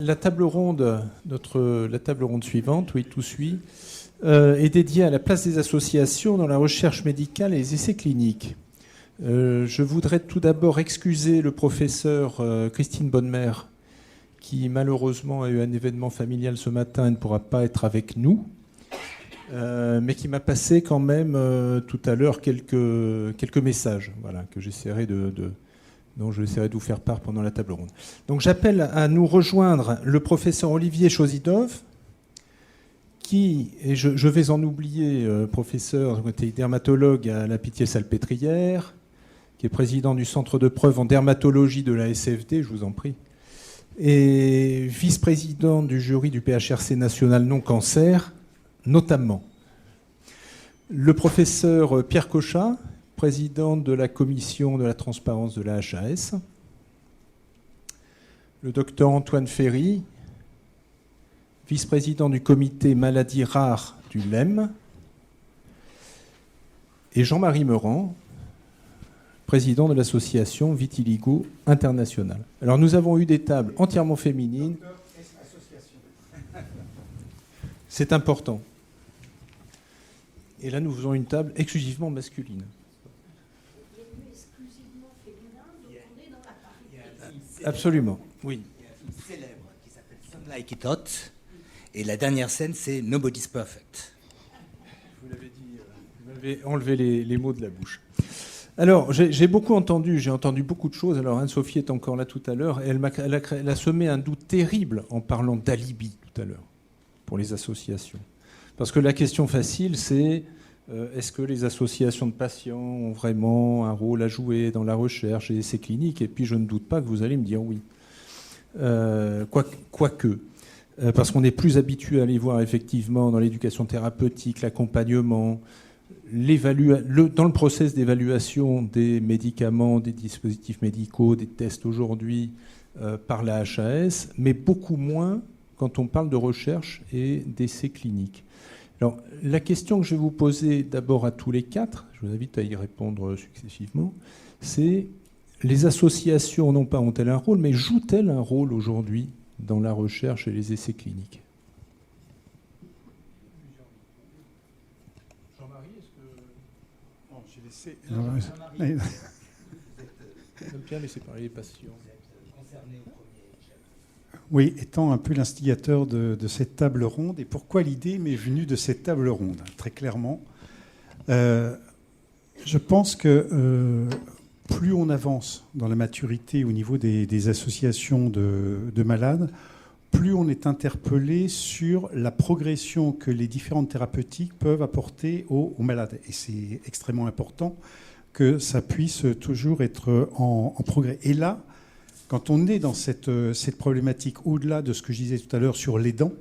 La table ronde suivante, oui, tout suit, est dédiée à la place des associations dans la recherche médicale et les essais cliniques. Je voudrais tout d'abord excuser le professeur Christine Bonnemer, qui malheureusement a eu un événement familial ce matin et ne pourra pas être avec nous, mais qui m'a passé quand même tout à l'heure quelques messages, voilà, que j'essaierai dont je essaierai de vous faire part pendant la table ronde. Donc j'appelle à nous rejoindre le professeur Olivier Chosidov, qui, et je vais en oublier, professeur dermatologue à la Pitié-Salpêtrière, qui est président du centre de preuve en dermatologie de la SFD, je vous en prie, et vice-président du jury du PHRC national non-cancer, notamment. Le professeur Pierre Cochat, président de la commission de la transparence de la HAS. Le docteur Antoine Ferry, vice-président du comité maladies rares du LEM. Et Jean-Marie Meurant, président de l'association Vitiligo International. Alors nous avons eu des tables entièrement féminines. C'est important. Et là, nous faisons une table exclusivement masculine. Absolument, oui. Il y a une célèbre qui s'appelle Some Like It Hot, et la dernière scène, c'est Nobody's Perfect. Vous l'avez dit, vous m'avez enlevé les mots de la bouche. Alors, j'ai entendu beaucoup de choses. Alors, Anne-Sophie est encore là tout à l'heure, et elle a semé un doute terrible en parlant d'alibi tout à l'heure, pour les associations. Parce que la question facile, c'est est-ce que les associations de patients ont vraiment un rôle à jouer dans la recherche et les essais cliniques ? Et puis je ne doute pas que vous allez me dire oui. Quoique, parce qu'on est plus habitué à les voir effectivement dans l'éducation thérapeutique, l'accompagnement, dans le process d'évaluation des médicaments, des dispositifs médicaux, des tests aujourd'hui par la HAS, mais beaucoup moins quand on parle de recherche et d'essais cliniques. Alors, la question que je vais vous poser d'abord à tous les quatre, je vous invite à y répondre successivement, c'est les associations, non pas ont-elles un rôle, mais jouent-elles un rôle aujourd'hui dans la recherche et les essais cliniques ? Jean-Marie, est-ce que... Non, j'ai laissé... Jean-Marie, j'aime bien laisser parler les patients. Oui, étant un peu l'instigateur de cette table ronde, et pourquoi l'idée m'est venue de cette table ronde, très clairement. Je pense que plus on avance dans la maturité au niveau des associations de malades, plus on est interpellé sur la progression que les différentes thérapeutiques peuvent apporter aux malades. Et c'est extrêmement important que ça puisse toujours être en progrès. Et là, quand on est dans cette problématique, au-delà de ce que je disais tout à l'heure sur les dents,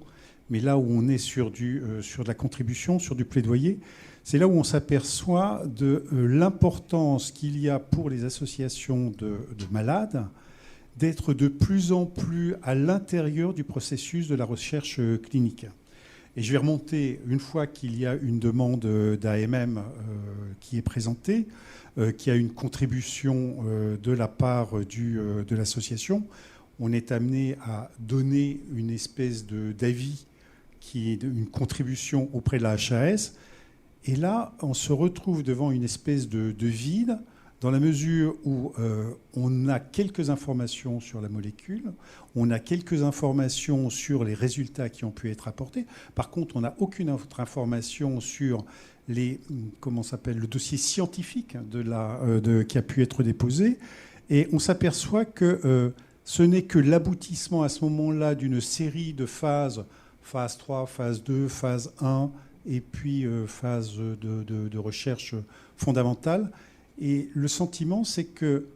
mais là où on est sur de la contribution, sur du plaidoyer, c'est là où on s'aperçoit de l'importance qu'il y a pour les associations de malades d'être de plus en plus à l'intérieur du processus de la recherche clinique. Et je vais remonter, une fois qu'il y a une demande d'AMM qui est présentée, qui a une contribution de la part de l'association, on est amené à donner une espèce d'avis qui est une contribution auprès de la HAS. Et là, on se retrouve devant une espèce de vide, dans la mesure où on a quelques informations sur la molécule, on a quelques informations sur les résultats qui ont pu être apportés. Par contre, on n'a aucune autre information sur le dossier scientifique qui a pu être déposé. Et on s'aperçoit que ce n'est que l'aboutissement à ce moment-là d'une série de phase 3, phase 2, phase 1, et puis phase de recherche fondamentale. Et le sentiment, c'est que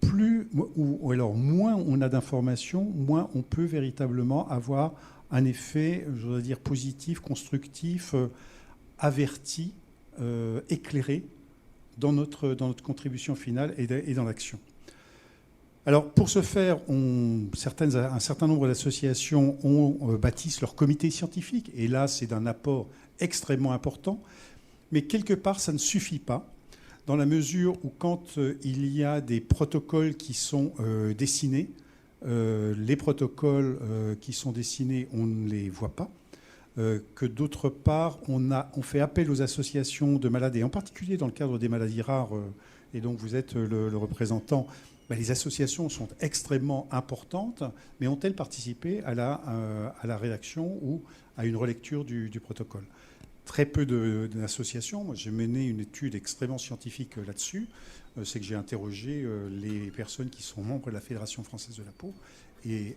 moins on a d'informations, moins on peut véritablement avoir un effet, je voudrais dire, positif, constructif, averti, éclairé dans notre contribution finale et dans l'action. Alors, pour ce faire, un certain nombre d'associations bâtissent leur comité scientifique. Et là, c'est d'un apport extrêmement important. Mais quelque part, ça ne suffit pas, dans la mesure où quand il y a des protocoles qui sont dessinés, les protocoles qui sont dessinés, on ne les voit pas. Que d'autre part, on fait appel aux associations de malades, et en particulier dans le cadre des maladies rares, et donc vous êtes le représentant. Les associations sont extrêmement importantes, mais ont-elles participé à la rédaction ou à une relecture du protocole? Très peu d'associations. Moi, j'ai mené une étude extrêmement scientifique là-dessus. C'est que j'ai interrogé les personnes qui sont membres de la Fédération française de la peau, et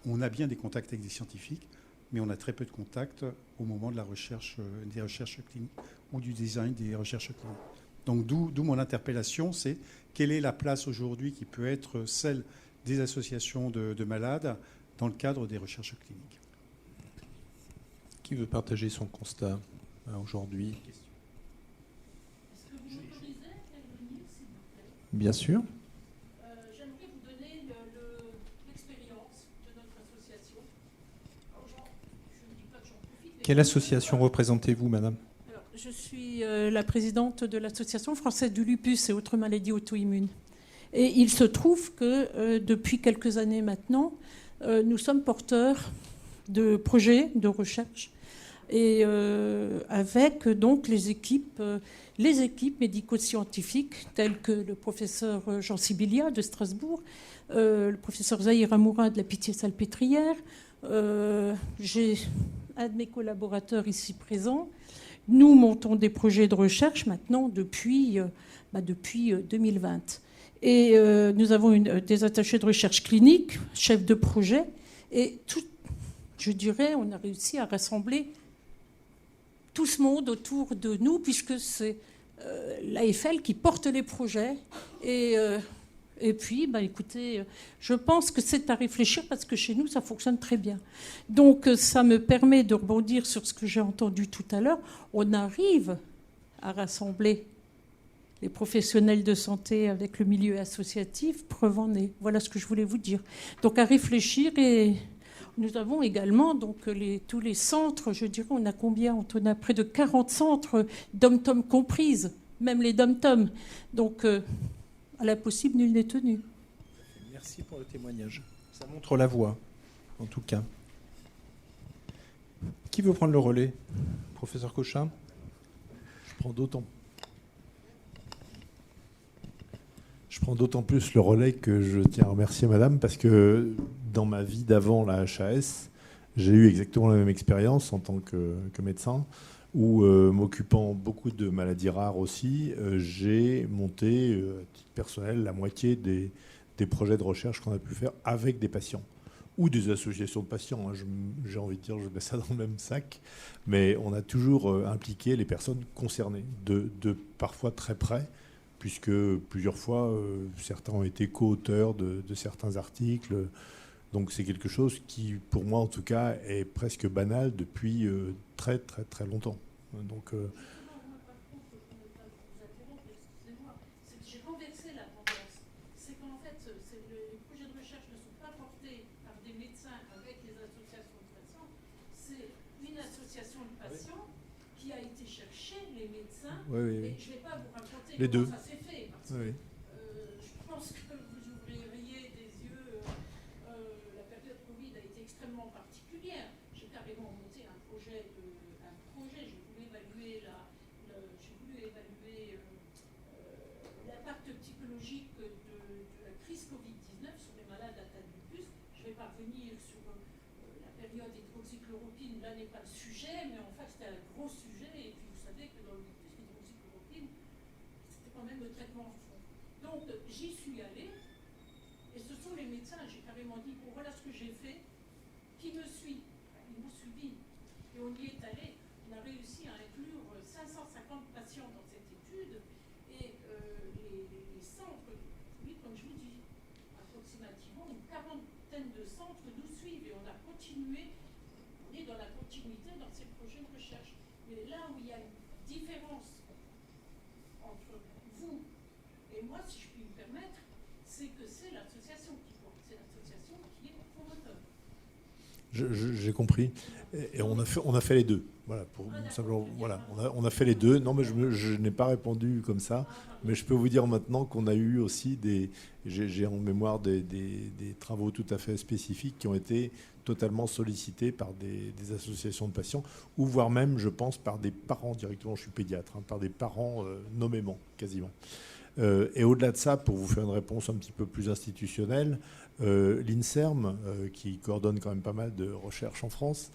on a bien des contacts avec des scientifiques, mais on a très peu de contacts au moment de la recherche, des recherches cliniques ou du design des recherches cliniques. Donc d'où mon interpellation, c'est quelle est la place aujourd'hui qui peut être celle des associations de malades dans le cadre des recherches cliniques. Qui veut partager son constat aujourd'hui? Est-ce que vous m'autorisez à intervenir, s'il vous plaît? Bien sûr. J'aimerais vous donner l'expérience de notre association. Alors, je ne dis pas que j'en profite. Quelle association représentez-vous, madame? Alors, je suis la présidente de l'Association française du lupus et autres maladies auto-immunes. Et il se trouve que depuis quelques années maintenant, nous sommes porteurs de projets de recherche et avec donc les équipes médico-scientifiques telles que le professeur Jean Sibilia de Strasbourg, le professeur Zahir Amoura de la Pitié-Salpêtrière, j'ai un de mes collaborateurs ici présent. Nous montons des projets de recherche maintenant depuis 2020. Et nous avons des attachés de recherche clinique, chefs de projet, et je dirais, on a réussi à rassembler tout ce monde autour de nous, puisque c'est l'AFL qui porte les projets. Et puis, écoutez, je pense que c'est à réfléchir, parce que chez nous, ça fonctionne très bien. Donc, ça me permet de rebondir sur ce que j'ai entendu tout à l'heure. On arrive à rassembler les professionnels de santé avec le milieu associatif, preuve en est. Voilà ce que je voulais vous dire. Donc, à réfléchir. Et nous avons également donc, tous les centres, je dirais, on a combien? On a près de 40 centres, dom-tom comprises, même les dom-tom. Donc, à la possible, nul n'est tenu. Merci pour le témoignage. Ça montre la voie, en tout cas. Qui veut prendre le relais? Professeur Cochin? Je prends d'autant plus le relais que je tiens à remercier madame, parce que dans ma vie d'avant la HAS, j'ai eu exactement la même expérience en tant que médecin, où m'occupant beaucoup de maladies rares aussi, j'ai monté, à titre personnel, la moitié des projets de recherche qu'on a pu faire avec des patients ou des associations de patients. Hein. J'ai envie de dire, je mets ça dans le même sac, mais on a toujours impliqué les personnes concernées, de parfois très près, puisque plusieurs fois, certains ont été co-auteurs de certains articles. Donc c'est quelque chose qui, pour moi en tout cas, est presque banal depuis très très très longtemps. Donc, j'ai renversé la tendance. C'est qu'en fait, les projets de recherche ne sont pas portés par des médecins avec les associations de patients. C'est une association de patients qui a été chercher les médecins. oui. Et je ne vais pas vous raconter Les comment deux. ça s'est fait. Parce que, je pense que vous ouvririez des yeux. La période Covid a été extrêmement particulière. J'ai carrément monté un projet. J'ai voulu évaluer l'impact psychologique de la crise Covid-19 sur les malades atteints de lupus. Je ne vais pas revenir sur la période hydroxychloroquine. Là n'est pas le sujet, mais en fait c'était un gros sujet. Et puis vous savez que dans le lupus, l'hydroxychloroquine, c'était quand même le traitement en fond. Donc j'y suis allée. Et ce sont les médecins, j'ai carrément dit, bon voilà ce que j'ai fait, qui me suit? Ils m'ont suivi. Et on y est allé. On a réussi à inclure 550 patients dans cette étude. Et les centres, oui, comme je vous dis, approximativement une quarantaine de centres nous suivent. Et on a continué, on est dans la continuité dans ces projets de recherche. Mais là où il y a une différence entre vous et moi, si je puis me permettre, c'est que c'est l'association qui porte, c'est l'association qui est promoteur. J'ai compris. Et on a fait les deux. Voilà, simplement, voilà, on a fait les deux. Non, mais je n'ai pas répondu comme ça. Mais je peux vous dire maintenant qu'on a eu aussi j'ai en mémoire des travaux tout à fait spécifiques qui ont été totalement sollicités par des associations de patients, ou voire même, je pense, par des parents directement. Je suis pédiatre, par des parents nommément, quasiment. Et au-delà de ça, pour vous faire une réponse un petit peu plus institutionnelle, l'INSERM, qui coordonne quand même pas mal de recherches en France,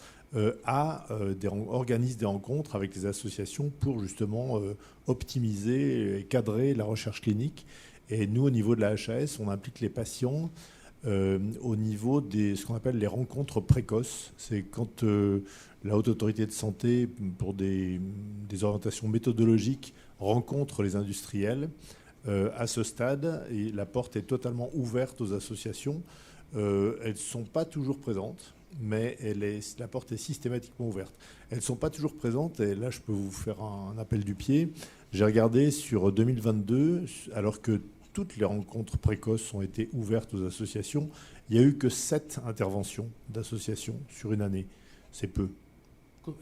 organise des rencontres avec les associations pour justement optimiser et cadrer la recherche clinique. Et nous, au niveau de la HAS, on implique les patients au niveau ce qu'on appelle les rencontres précoces. C'est quand la Haute Autorité de Santé, pour des orientations méthodologiques, rencontre les industriels. À ce stade, et la porte est totalement ouverte aux associations. Elles ne sont pas toujours présentes, mais la porte est systématiquement ouverte. Elles ne sont pas toujours présentes, et là je peux vous faire un appel du pied. J'ai regardé sur 2022, alors que toutes les rencontres précoces ont été ouvertes aux associations, il n'y a eu que 7 interventions d'associations sur une année. C'est peu.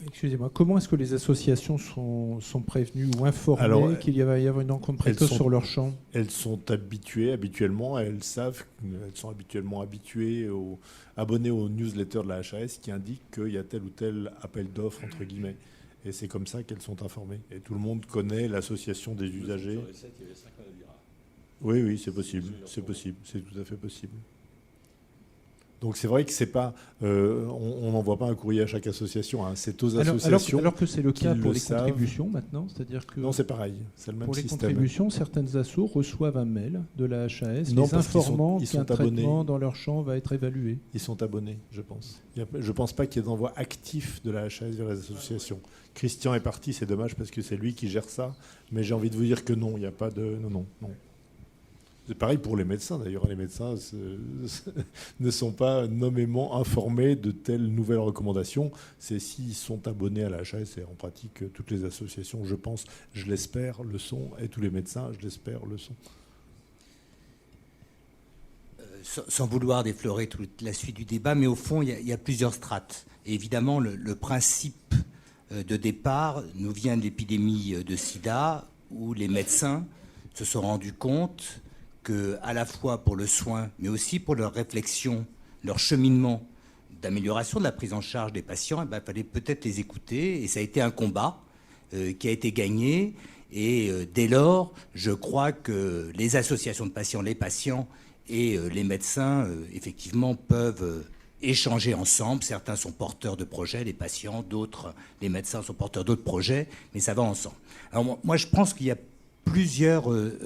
Excusez-moi, comment est-ce que les associations sont prévenues ou informées qu'il va y avoir une rencontre précoce sur leur champ? Elles sont habituellement, elles sont habituellement abonnées aux newsletters de la HAS qui indiquent qu'il y a tel ou tel appel d'offres, entre guillemets. Et c'est comme ça qu'elles sont informées. Et tout le monde connaît l'association des usagers. Oui, c'est possible. C'est tout à fait possible. Donc c'est vrai que c'est pas, on n'envoie pas un courrier à chaque association. C'est aux associations. Alors que c'est le cas pour les contributions maintenant, c'est-à-dire que non, c'est pareil, c'est le même pour les système. Contributions, certaines assos reçoivent un mail de la HAS non, les informant qu'un traitement abonnés. Dans leur champ va être évalué. Ils sont abonnés, je pense. Je pense pas qu'il y ait d'envoi actif de la HAS vers les associations. Christian est parti, c'est dommage parce que c'est lui qui gère ça. Mais j'ai envie de vous dire que non, il n'y a pas de non. C'est pareil pour les médecins, d'ailleurs. Les médecins ne sont pas nommément informés de telles nouvelles recommandations. C'est s'ils sont abonnés à la HAS, et en pratique, toutes les associations, je pense, je l'espère, le sont, et tous les médecins, je l'espère, le sont. Sans vouloir déflorer toute la suite du débat, mais au fond, il y a plusieurs strates. Et évidemment, le principe de départ nous vient de l'épidémie de sida, où les médecins se sont rendus compte que, à la fois pour le soin, mais aussi pour leur réflexion, leur cheminement d'amélioration de la prise en charge des patients, il fallait peut-être les écouter. Et ça a été un combat qui a été gagné. Et dès lors, je crois que les associations de patients, les patients et les médecins, effectivement, peuvent échanger ensemble. Certains sont porteurs de projets, les patients, d'autres, les médecins sont porteurs d'autres projets, mais ça va ensemble. Alors moi, je pense qu'il y a plusieurs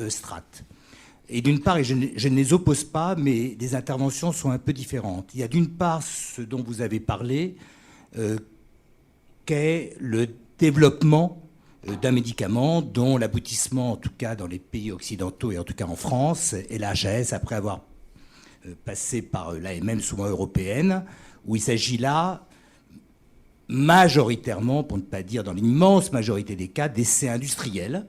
strates. Et d'une part, et je ne les oppose pas, mais les interventions sont un peu différentes. Il y a d'une part ce dont vous avez parlé, qu'est le développement d'un médicament dont l'aboutissement, en tout cas dans les pays occidentaux et en tout cas en France, est la HAS, après avoir passé par l'AMM, souvent européenne, où il s'agit là majoritairement, pour ne pas dire dans l'immense majorité des cas, d'essais industriels,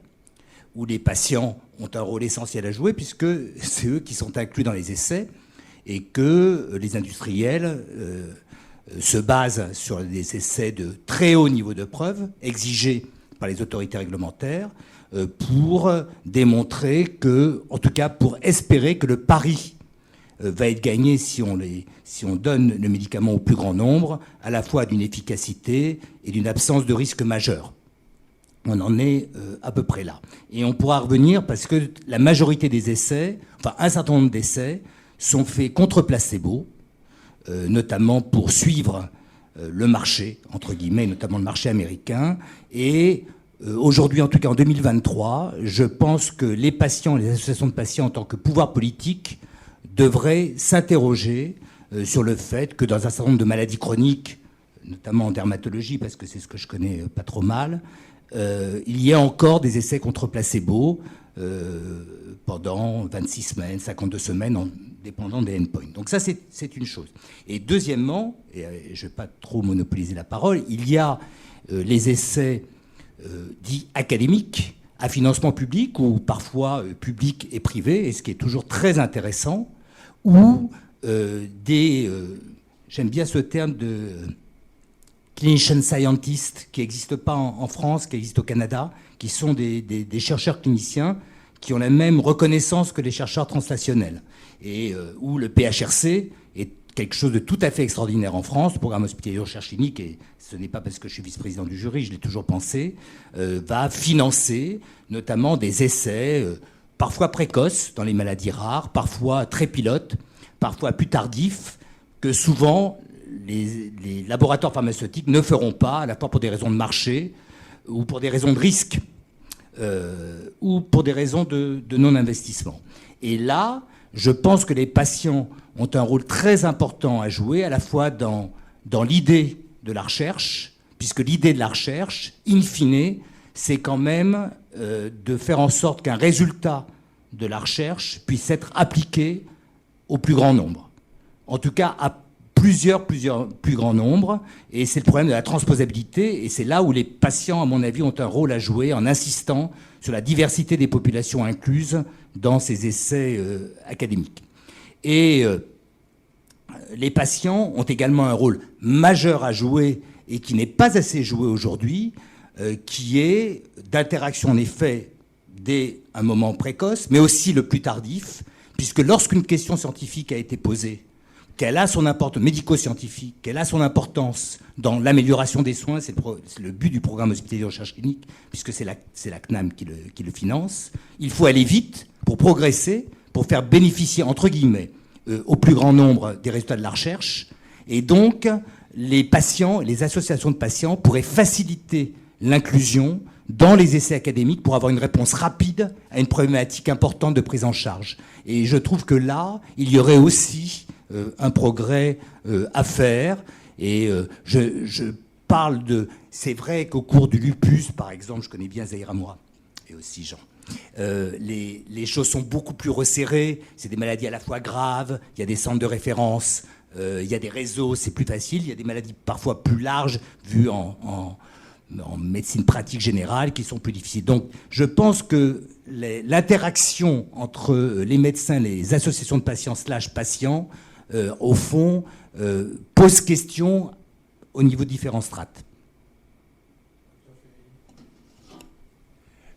où les patients ont un rôle essentiel à jouer, puisque c'est eux qui sont inclus dans les essais, et que les industriels se basent sur des essais de très haut niveau de preuve, exigés par les autorités réglementaires, pour démontrer que, en tout cas pour espérer que le pari va être gagné si on donne le médicament au plus grand nombre, à la fois d'une efficacité et d'une absence de risque majeur. On en est à peu près là. Et on pourra revenir parce que la majorité des essais, enfin un certain nombre d'essais, sont faits contre placebo, notamment pour suivre le marché, entre guillemets, notamment le marché américain. Et aujourd'hui, en tout cas en 2023, je pense que les patients, les associations de patients en tant que pouvoir politique devraient s'interroger sur le fait que dans un certain nombre de maladies chroniques, notamment en dermatologie, parce que c'est ce que je connais pas trop mal, il y a encore des essais contre placebo pendant 26 semaines, 52 semaines, en dépendant des endpoints. Donc ça, c'est une chose. Et deuxièmement, et je ne vais pas trop monopoliser la parole, il y a les essais dits académiques, à financement public, ou parfois public et privé, et ce qui est toujours très intéressant, où des j'aime bien ce terme de clinician scientist qui n'existe pas en France, qui existe au Canada, qui sont des chercheurs cliniciens qui ont la même reconnaissance que les chercheurs translationnels. Et où le PHRC est quelque chose de tout à fait extraordinaire en France, le programme hospitalier de recherche clinique, et ce n'est pas parce que je suis vice-président du jury, je l'ai toujours pensé, va financer notamment des essais parfois précoces dans les maladies rares, parfois très pilotes, parfois plus tardifs, que souvent les laboratoires pharmaceutiques ne feront pas, à la fois pour des raisons de marché ou pour des raisons de risque ou pour des raisons de non-investissement. Et là, je pense que les patients ont un rôle très important à jouer, à la fois dans l'idée de la recherche, puisque l'idée de la recherche, in fine, c'est quand même de faire en sorte qu'un résultat de la recherche puisse être appliqué au plus grand nombre. En tout cas, à plusieurs plus grands nombres. Et c'est le problème de la transposabilité. Et c'est là où les patients, à mon avis, ont un rôle à jouer en insistant sur la diversité des populations incluses dans ces essais académiques. Et les patients ont également un rôle majeur à jouer et qui n'est pas assez joué aujourd'hui, qui est d'interaction en effet dès un moment précoce, mais aussi le plus tardif, puisque lorsqu'une question scientifique a été posée, qu'elle a son importance médico-scientifique, qu'elle a son importance dans l'amélioration des soins, c'est le but du programme hospitalier de recherche clinique, puisque c'est la CNAM qui le finance, il faut aller vite pour progresser, pour faire bénéficier, entre guillemets, au plus grand nombre des résultats de la recherche. Et donc, les patients, les associations de patients pourraient faciliter l'inclusion dans les essais académiques pour avoir une réponse rapide à une problématique importante de prise en charge. Et je trouve que là, il y aurait aussi un progrès à faire. Et je parle de... C'est vrai qu'au cours du lupus, par exemple, je connais bien Zahir Amoura, et aussi Jean, les choses sont beaucoup plus resserrées. C'est des maladies à la fois graves, il y a des centres de référence, il y a des réseaux, c'est plus facile. Il y a des maladies parfois plus larges, vues en médecine pratique générale, qui sont plus difficiles. Donc je pense que l'interaction entre les médecins, les associations de patients / patients, au fond, pose question au niveau de différents strates.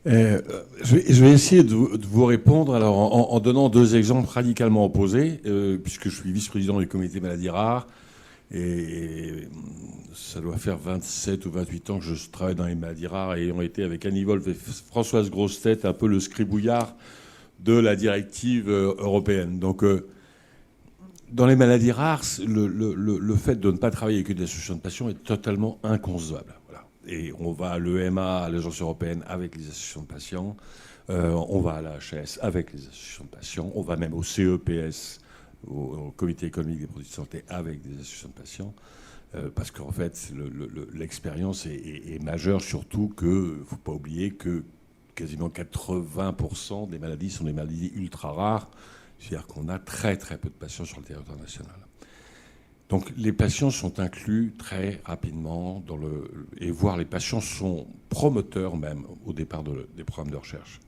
Je vais essayer de vous répondre alors, en donnant deux exemples radicalement opposés, puisque je suis vice-président du comité maladies rares, et ça doit faire 27 ou 28 ans que je travaille dans les maladies rares, et ayant été avec Annie Wolf et Françoise Grossetête un peu le scribouillard de la directive européenne. Donc, dans les maladies rares, le fait de ne pas travailler avec une association de patients est totalement inconcevable. Voilà. Et on va à l'EMA, à l'Agence européenne, avec les associations de patients. On va à la HAS avec les associations de patients. On va même au CEPS, au Comité économique des produits de santé, avec des associations de patients. Parce qu'en fait, l'expérience est majeure, surtout qu'il ne faut pas oublier que quasiment 80% des maladies sont des maladies ultra rares. C'est-à-dire qu'on a très très peu de patients sur le territoire national. Donc les patients sont inclus très rapidement et voire les patients sont promoteurs même au départ des programmes de recherche,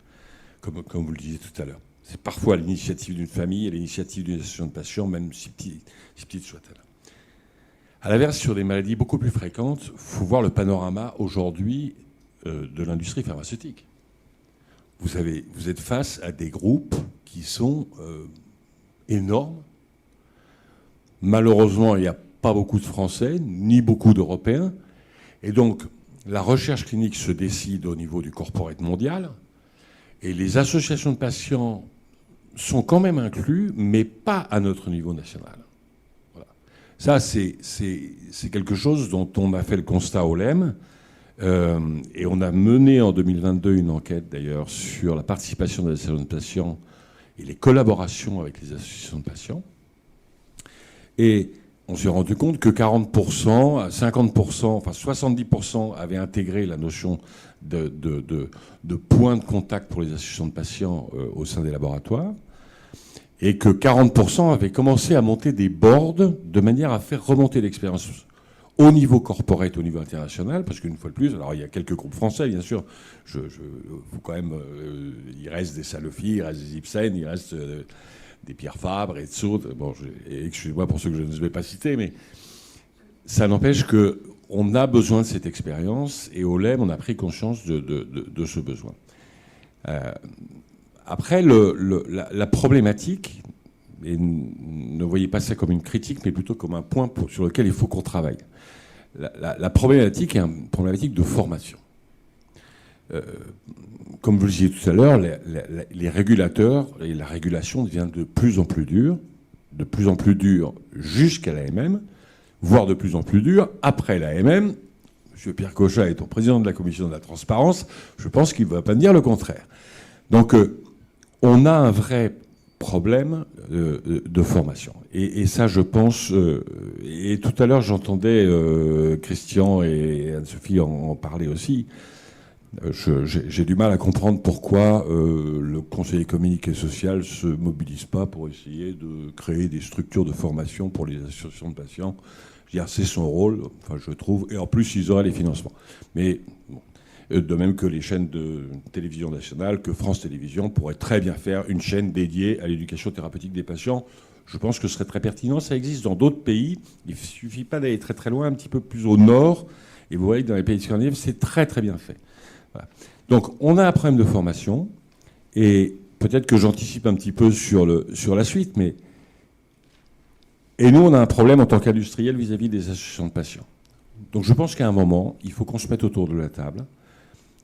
comme vous le disiez tout à l'heure. C'est parfois à l'initiative d'une famille et l'initiative d'une association de patients, même si petite soit-elle. À l'inverse, sur des maladies beaucoup plus fréquentes, il faut voir le panorama aujourd'hui de l'industrie pharmaceutique. Vous êtes face à des groupes qui sont énormes. Malheureusement, il n'y a pas beaucoup de Français, ni beaucoup d'Européens. Et donc, la recherche clinique se décide au niveau du corporate mondial. Et les associations de patients sont quand même inclus, mais pas à notre niveau national. Voilà. Ça, c'est quelque chose dont on a fait le constat au LEM. Et on a mené en 2022 une enquête d'ailleurs sur la participation des associations de patients et les collaborations avec les associations de patients. Et on s'est rendu compte que 40%, 50%, enfin 70% avaient intégré la notion de point de contact pour les associations de patients au sein des laboratoires, et que 40% avaient commencé à monter des boards de manière à faire remonter l'expérience au niveau corporate, au niveau international, parce qu'une fois de plus, alors il y a quelques groupes français, bien sûr, faut quand même, il reste des Sanofi, il reste des Ipsen, il reste des Pierre Fabre et d'autres. Bon, excusez-moi pour ceux que je ne vais pas citer, mais ça n'empêche qu'on a besoin de cette expérience, et au LEM, on a pris conscience de ce besoin. Après, la problématique, et ne voyez pas ça comme une critique, mais plutôt comme un point sur lequel il faut qu'on travaille. La problématique est une problématique de formation. Comme vous le disiez tout à l'heure, les régulateurs et la régulation devient de plus en plus dure jusqu'à l'AMM, voire de plus en plus dure après l'AMM. M. Pierre Cochat étant président de la commission de la transparence, je pense qu'il ne va pas dire le contraire. Donc, on a un vrai problème de formation. Et ça, je pense... et tout à l'heure, j'entendais Christian et Anne-Sophie en parler aussi. J'ai du mal à comprendre pourquoi le Conseil économique et social ne se mobilise pas pour essayer de créer des structures de formation pour les associations de patients. Je veux dire, c'est son rôle, enfin, je trouve. Et en plus, ils auraient les financements. Mais bon, de même que les chaînes de télévision nationale, que France Télévisions pourrait très bien faire une chaîne dédiée à l'éducation thérapeutique des patients. Je pense que ce serait très pertinent. Ça existe dans d'autres pays. Il ne suffit pas d'aller très très loin, un petit peu plus au nord. Et vous voyez que dans les pays scandinaves, c'est très très bien fait. Voilà. Donc on a un problème de formation. Et peut-être que j'anticipe un petit peu sur la suite. Et nous, on a un problème en tant qu'industriel vis-à-vis des associations de patients. Donc je pense qu'à un moment, il faut qu'on se mette autour de la table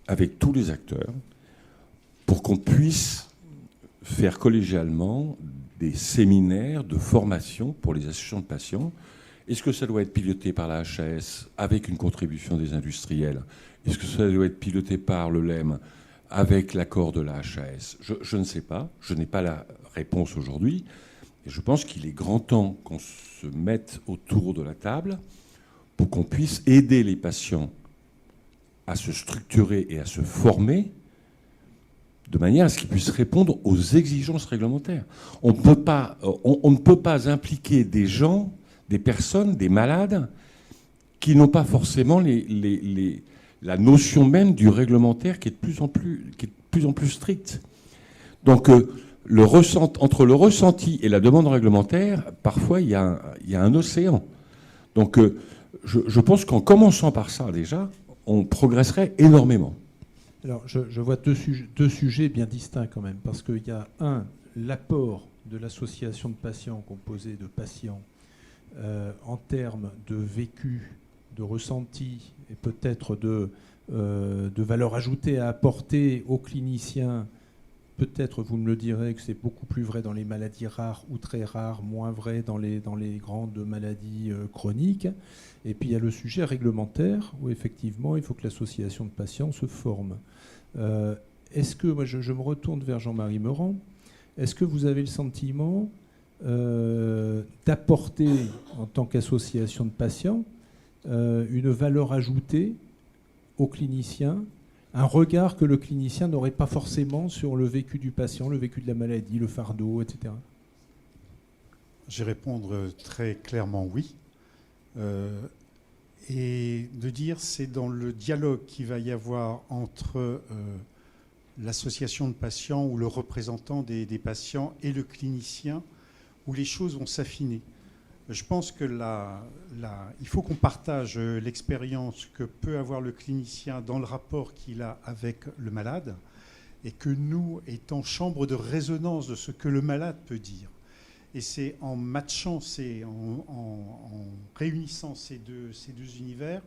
avec tous les acteurs pour qu'on puisse faire collégialement des séminaires de formation pour les associations de patients. Est-ce que ça doit être piloté par la HAS avec une contribution des industriels? Est-ce que ça doit être piloté par le LEM avec l'accord de la HAS? Je ne sais pas. Je n'ai pas la réponse aujourd'hui. Et je pense qu'il est grand temps qu'on se mette autour de la table pour qu'on puisse aider les patients à se structurer et à se former de manière à ce qu'ils puissent répondre aux exigences réglementaires. On ne peut pas impliquer des gens, des personnes, des malades qui n'ont pas forcément la notion même du réglementaire qui est de plus en plus stricte. Donc, entre le ressenti et la demande réglementaire, parfois, il y a un océan. Donc, je pense qu'en commençant par ça, déjà, on progresserait énormément. Alors, je vois deux sujets bien distincts quand même, parce qu'il y a l'apport de l'association de patients composée de patients en termes de vécu, de ressenti et peut-être de valeur ajoutée à apporter aux cliniciens. Peut-être, vous me le direz, que c'est beaucoup plus vrai dans les maladies rares ou très rares, moins vrai dans les grandes maladies chroniques. Et puis il y a le sujet réglementaire, où effectivement, il faut que l'association de patients se forme. Est-ce que, moi je me retourne vers Jean-Marie Meurant, est-ce que vous avez le sentiment d'apporter, en tant qu'association de patients, une valeur ajoutée aux cliniciens, un regard que le clinicien n'aurait pas forcément sur le vécu du patient, le vécu de la maladie, le fardeau, etc. Je vais répondre très clairement oui. Et de dire c'est dans le dialogue qu'il va y avoir entre l'association de patients ou le représentant des patients et le clinicien où les choses vont s'affiner. Je pense que il faut qu'on partage l'expérience que peut avoir le clinicien dans le rapport qu'il a avec le malade et que nous, étant chambre de résonance de ce que le malade peut dire, et c'est en matchant, en réunissant ces deux univers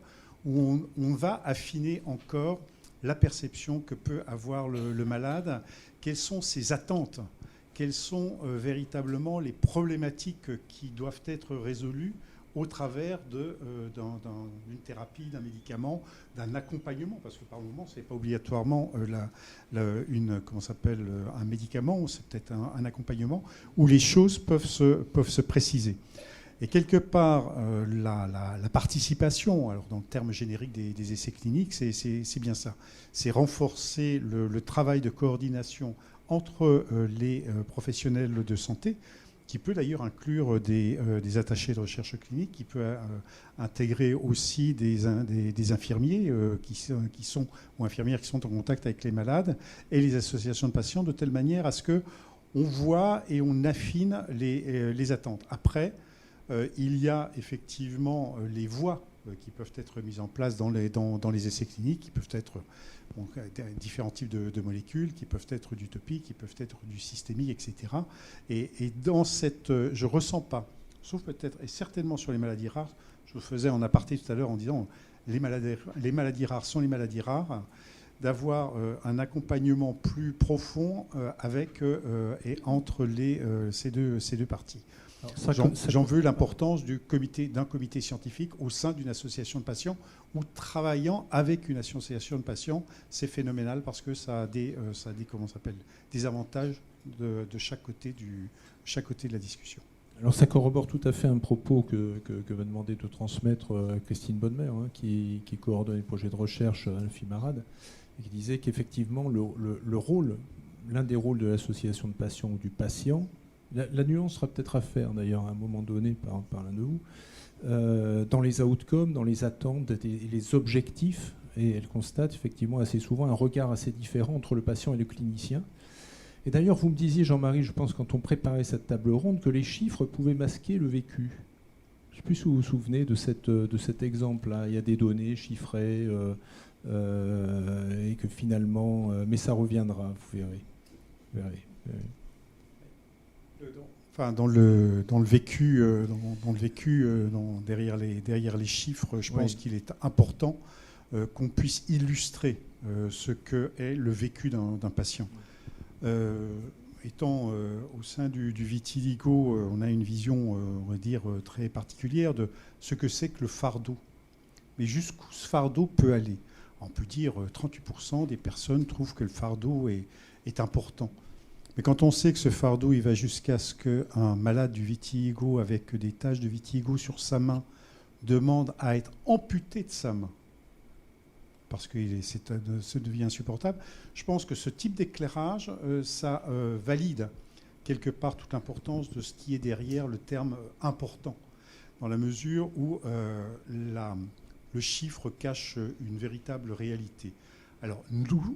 où on va affiner encore la perception que peut avoir le malade, quelles sont ses attentes, quelles sont véritablement les problématiques qui doivent être résolues au travers d'une thérapie, d'un médicament, d'un accompagnement, parce que par moment, ce n'est pas obligatoirement un médicament, c'est peut-être un accompagnement, où les choses peuvent se préciser. Et quelque part, la participation, alors dans le terme générique des essais cliniques, c'est bien ça. C'est renforcer le travail de coordination entre les professionnels de santé, qui peut d'ailleurs inclure des attachés de recherche clinique, qui peut intégrer aussi des infirmiers qui sont ou infirmières qui sont en contact avec les malades et les associations de patients, de telle manière à ce que on voit et on affine les attentes. Après, il y a effectivement les voies qui peuvent être mises en place dans les essais cliniques, qui peuvent être différents types de molécules, qui peuvent être du topique, qui peuvent être du systémique, etc. Et dans cette... je ne ressens pas, sauf peut-être, et certainement sur les maladies rares, je vous faisais en aparté tout à l'heure en disant les maladies rares sont les maladies rares, d'avoir un accompagnement plus profond avec et entre ces deux parties. J'en veux l'importance d'un comité scientifique au sein d'une association de patients ou travaillant avec une association de patients. C'est phénoménal parce que ça a des avantages de chaque côté de la discussion. Alors ça corrobore tout à fait un propos que m'a demandé de transmettre Christine Bonnemer, qui coordonne les projets de recherche à l'Infimarad, et qui disait qu'effectivement l'un des rôles de l'association de patients ou du patient, la nuance sera peut-être à faire d'ailleurs à un moment donné par l'un de vous, dans les outcomes, dans les attentes et les objectifs, et elle constate effectivement assez souvent un regard assez différent entre le patient et le clinicien. Et d'ailleurs, vous me disiez, Jean-Marie, je pense, quand on préparait cette table ronde, que les chiffres pouvaient masquer le vécu. Je ne sais plus si vous vous souvenez de cet exemple-là. Il y a des données chiffrées, et que finalement... mais ça reviendra, vous verrez. Enfin, dans le vécu, derrière les chiffres, je pense qu'il est important qu'on puisse illustrer ce que est le vécu d'un patient. Étant au sein du vitiligo, on a une vision, on va dire, très particulière de ce que c'est que le fardeau. Mais jusqu'où ce fardeau peut aller. On peut dire 38% des personnes trouvent que le fardeau est important. Mais quand on sait que ce fardeau, il va jusqu'à ce qu'un malade du vitiligo avec des taches de vitiligo sur sa main demande à être amputé de sa main, parce que ça devient insupportable. Je pense que ce type d'éclairage, ça valide quelque part toute l'importance de ce qui est derrière le terme important, dans la mesure où le chiffre cache une véritable réalité. Alors,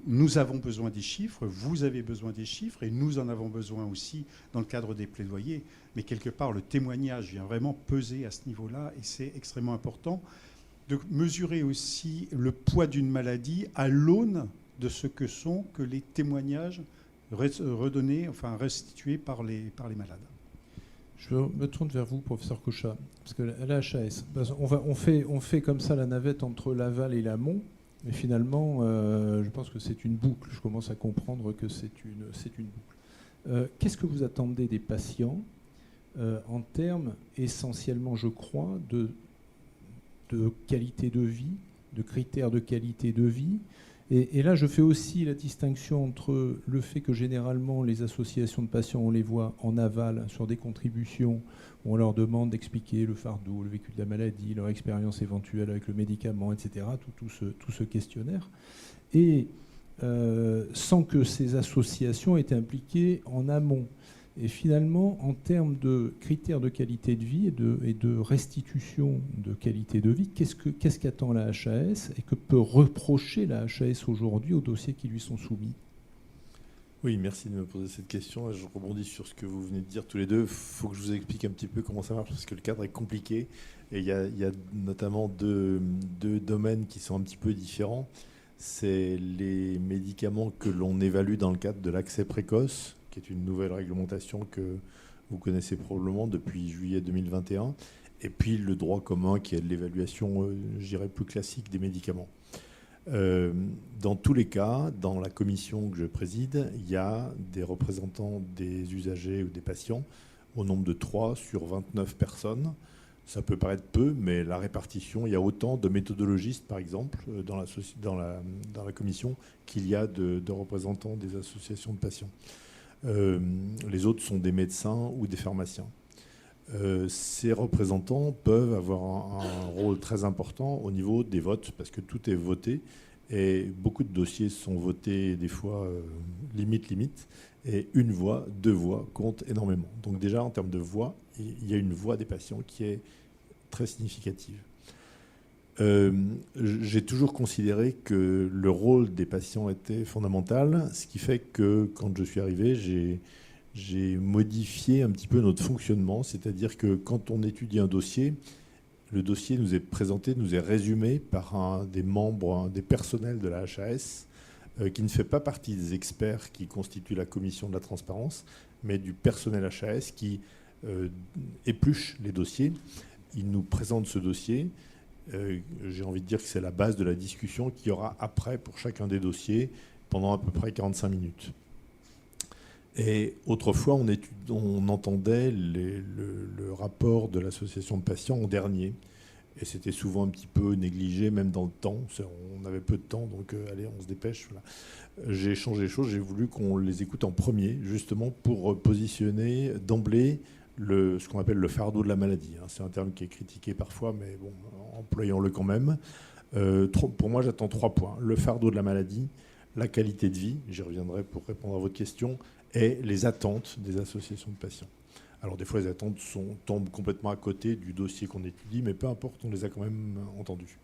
nous avons besoin des chiffres, vous avez besoin des chiffres, et nous en avons besoin aussi dans le cadre des plaidoyers, mais quelque part, le témoignage vient vraiment peser à ce niveau-là, et c'est extrêmement important de mesurer aussi le poids d'une maladie à l'aune de ce que sont que les témoignages restitués par les malades. Je me tourne vers vous, professeur Cochat, parce que la HAS, on fait comme ça la navette entre l'aval et l'amont, mais finalement, je pense que c'est une boucle. Je commence à comprendre que c'est une boucle. Qu'est-ce que vous attendez des patients en termes essentiellement, je crois, de qualité de vie, de critères de qualité de vie. Et là, je fais aussi la distinction entre le fait que généralement, les associations de patients, on les voit en aval sur des contributions où on leur demande d'expliquer le fardeau, le vécu de la maladie, leur expérience éventuelle avec le médicament, etc., tout ce questionnaire. Et sans que ces associations aient été impliquées en amont. Et finalement, en termes de critères de qualité de vie et de restitution de qualité de vie, qu'est-ce qu'attend la HAS et que peut reprocher la HAS aujourd'hui aux dossiers qui lui sont soumis ? Oui, merci de me poser cette question. Je rebondis sur ce que vous venez de dire tous les deux. Il faut que je vous explique un petit peu comment ça marche, parce que le cadre est compliqué. Et il y a notamment deux domaines qui sont un petit peu différents. C'est les médicaments que l'on évalue dans le cadre de l'accès précoce, qui est une nouvelle réglementation que vous connaissez probablement depuis juillet 2021, et puis le droit commun qui est de l'évaluation, je dirais, plus classique des médicaments. Dans tous les cas, dans la commission que je préside, il y a des représentants des usagers ou des patients au nombre de 3 sur 29 personnes. Ça peut paraître peu, mais la répartition, il y a autant de méthodologistes, par exemple, dans la commission qu'il y a de représentants des associations de patients. Les autres sont des médecins ou des pharmaciens. Ces représentants peuvent avoir un rôle très important au niveau des votes, parce que tout est voté, et beaucoup de dossiers sont votés des fois limite, et une voix, 2 voix comptent énormément. Donc déjà, en termes de voix, il y a une voix des patients qui est très significative. J'ai toujours considéré que le rôle des patients était fondamental, ce qui fait que quand je suis arrivé, j'ai modifié un petit peu notre fonctionnement, c'est-à-dire que quand on étudie un dossier, le dossier nous est présenté, nous est résumé par un des membres, des personnels de la HAS, qui ne fait pas partie des experts qui constituent la commission de la transparence, mais du personnel HAS qui épluche les dossiers. Il nous présente ce dossier. J'ai envie de dire que c'est la base de la discussion qu'il y aura après pour chacun des dossiers pendant à peu près 45 minutes. Et autrefois, on entendait le rapport de l'association de patients en dernier. Et c'était souvent un petit peu négligé, même dans le temps. On avait peu de temps, donc allez, on se dépêche. Voilà. J'ai changé les choses, j'ai voulu qu'on les écoute en premier, justement pour positionner d'emblée ce qu'on appelle le fardeau de la maladie. C'est un terme qui est critiqué parfois, mais bon, employons-le quand même. Pour moi, j'attends 3 points. Le fardeau de la maladie, la qualité de vie, j'y reviendrai pour répondre à votre question, et les attentes des associations de patients. Alors des fois, les attentes tombent complètement à côté du dossier qu'on étudie, mais peu importe, on les a quand même entendues.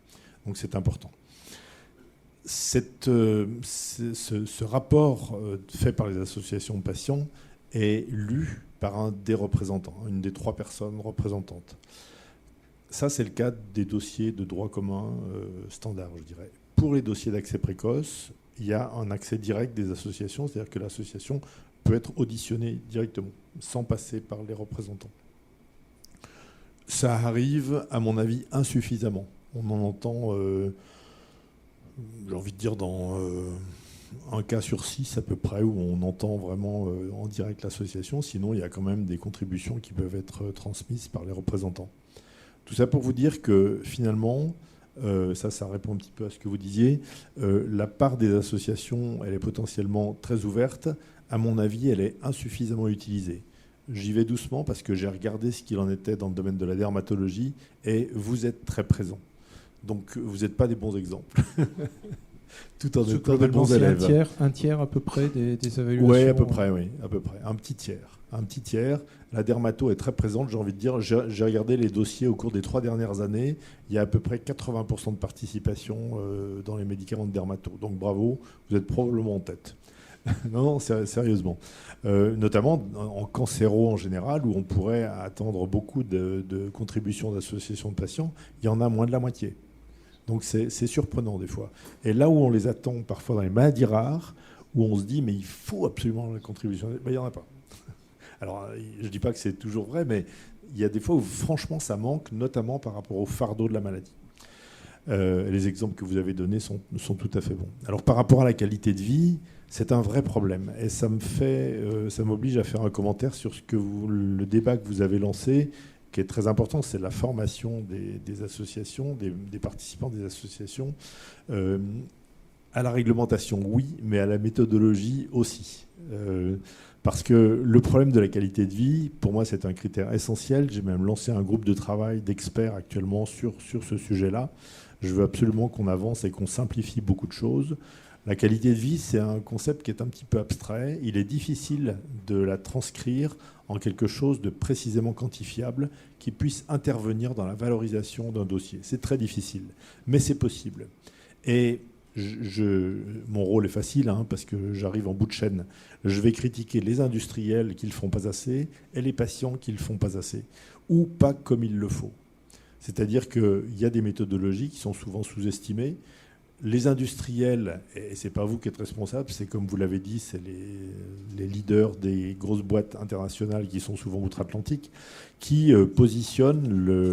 Donc c'est important. Ce rapport fait par les associations de patients est lu par un des représentants, une des 3 personnes représentantes. Ça, c'est le cas des dossiers de droit commun standard, je dirais. Pour les dossiers d'accès précoce, il y a un accès direct des associations, c'est-à-dire que l'association peut être auditionnée directement, sans passer par les représentants. Ça arrive, à mon avis, insuffisamment. On en entend, j'ai envie de dire, dans un cas sur 6 à peu près, où on entend vraiment en direct l'association. Sinon, il y a quand même des contributions qui peuvent être transmises par les représentants. Tout ça pour vous dire que finalement, ça répond un petit peu à ce que vous disiez, la part des associations, elle est potentiellement très ouverte. À mon avis, elle est insuffisamment utilisée. J'y vais doucement parce que j'ai regardé ce qu'il en était dans le domaine de la dermatologie et vous êtes très présents. Donc, vous n'êtes pas des bons exemples. Tout en étant des bons élèves. Un tiers à peu près des évaluations. Oui, à peu près, oui, à peu près. Un petit tiers. La dermato est très présente, j'ai envie de dire. J'ai regardé les dossiers au cours des 3 dernières années. Il y a à peu près 80% de participation dans les médicaments de dermato. Donc bravo, vous êtes probablement en tête. Non, sérieusement. Notamment en cancéro en général, où on pourrait attendre beaucoup de contributions d'associations de patients, il y en a moins de la moitié. Donc c'est surprenant des fois. Et là où on les attend parfois dans les maladies rares, où on se dit mais il faut absolument la contribution, il n'y en a pas. Alors je ne dis pas que c'est toujours vrai, mais il y a des fois où franchement ça manque, notamment par rapport au fardeau de la maladie. Les exemples que vous avez donnés sont tout à fait bons. Alors par rapport à la qualité de vie, c'est un vrai problème. Et ça m'oblige à faire un commentaire sur le débat que vous avez lancé, qui est très important, c'est la formation des associations, des participants des associations. À la réglementation, oui, mais à la méthodologie aussi. Parce que le problème de la qualité de vie, pour moi, c'est un critère essentiel. J'ai même lancé un groupe de travail d'experts actuellement sur ce sujet-là. Je veux absolument qu'on avance et qu'on simplifie beaucoup de choses. La qualité de vie, c'est un concept qui est un petit peu abstrait. Il est difficile de la transcrire en quelque chose de précisément quantifiable qui puisse intervenir dans la valorisation d'un dossier. C'est très difficile, mais c'est possible. Et mon rôle est facile, parce que j'arrive en bout de chaîne. Je vais critiquer les industriels qui ne le font pas assez et les patients qui ne le font pas assez, ou pas comme il le faut. C'est-à-dire qu'il y a des méthodologies qui sont souvent sous-estimées. Les industriels, et ce n'est pas vous qui êtes responsable, c'est comme vous l'avez dit, c'est les leaders des grosses boîtes internationales qui sont souvent outre-Atlantique, qui positionnent le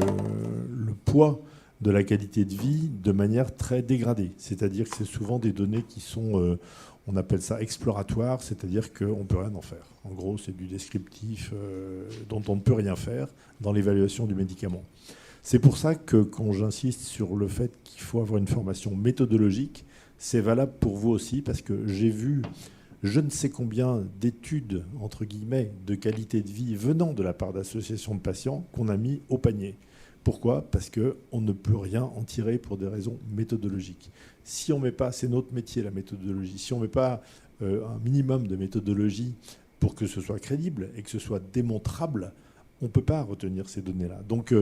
poids de la qualité de vie de manière très dégradée. C'est-à-dire que c'est souvent des données qui sont, on appelle ça exploratoires, c'est-à-dire qu'on ne peut rien en faire. En gros, c'est du descriptif dont on ne peut rien faire dans l'évaluation du médicament. C'est pour ça que quand j'insiste sur le fait qu'il faut avoir une formation méthodologique, c'est valable pour vous aussi, parce que j'ai vu je ne sais combien d'études, entre guillemets, de qualité de vie venant de la part d'associations de patients qu'on a mis au panier. Pourquoi ? Parce qu'on ne peut rien en tirer pour des raisons méthodologiques. Si on ne met pas, c'est notre métier la méthodologie, si on ne met pas un minimum de méthodologie pour que ce soit crédible et que ce soit démontrable, on ne peut pas retenir ces données-là. Donc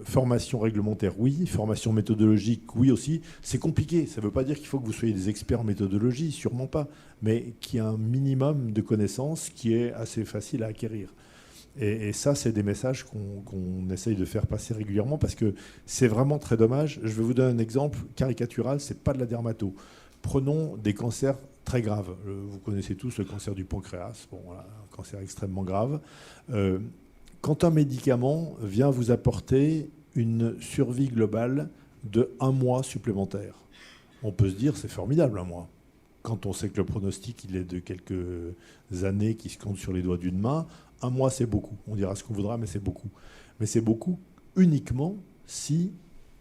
Formation réglementaire, oui. Formation méthodologique, oui aussi. C'est compliqué. Ça ne veut pas dire qu'il faut que vous soyez des experts en méthodologie, sûrement pas. Mais qu'il y ait un minimum de connaissances qui est assez facile à acquérir. Et ça, c'est des messages qu'on essaye de faire passer régulièrement parce que c'est vraiment très dommage. Je vais vous donner un exemple caricatural, c'est pas de la dermato. Prenons des cancers très graves. Vous connaissez tous le cancer du pancréas, bon, voilà, un cancer extrêmement grave. Quand un médicament vient vous apporter une survie globale de 1 mois supplémentaire, on peut se dire c'est formidable 1 mois. Quand on sait que le pronostic il est de quelques années qui se comptent sur les doigts d'une main, 1 mois c'est beaucoup. On dira ce qu'on voudra, mais c'est beaucoup. Mais c'est beaucoup uniquement si,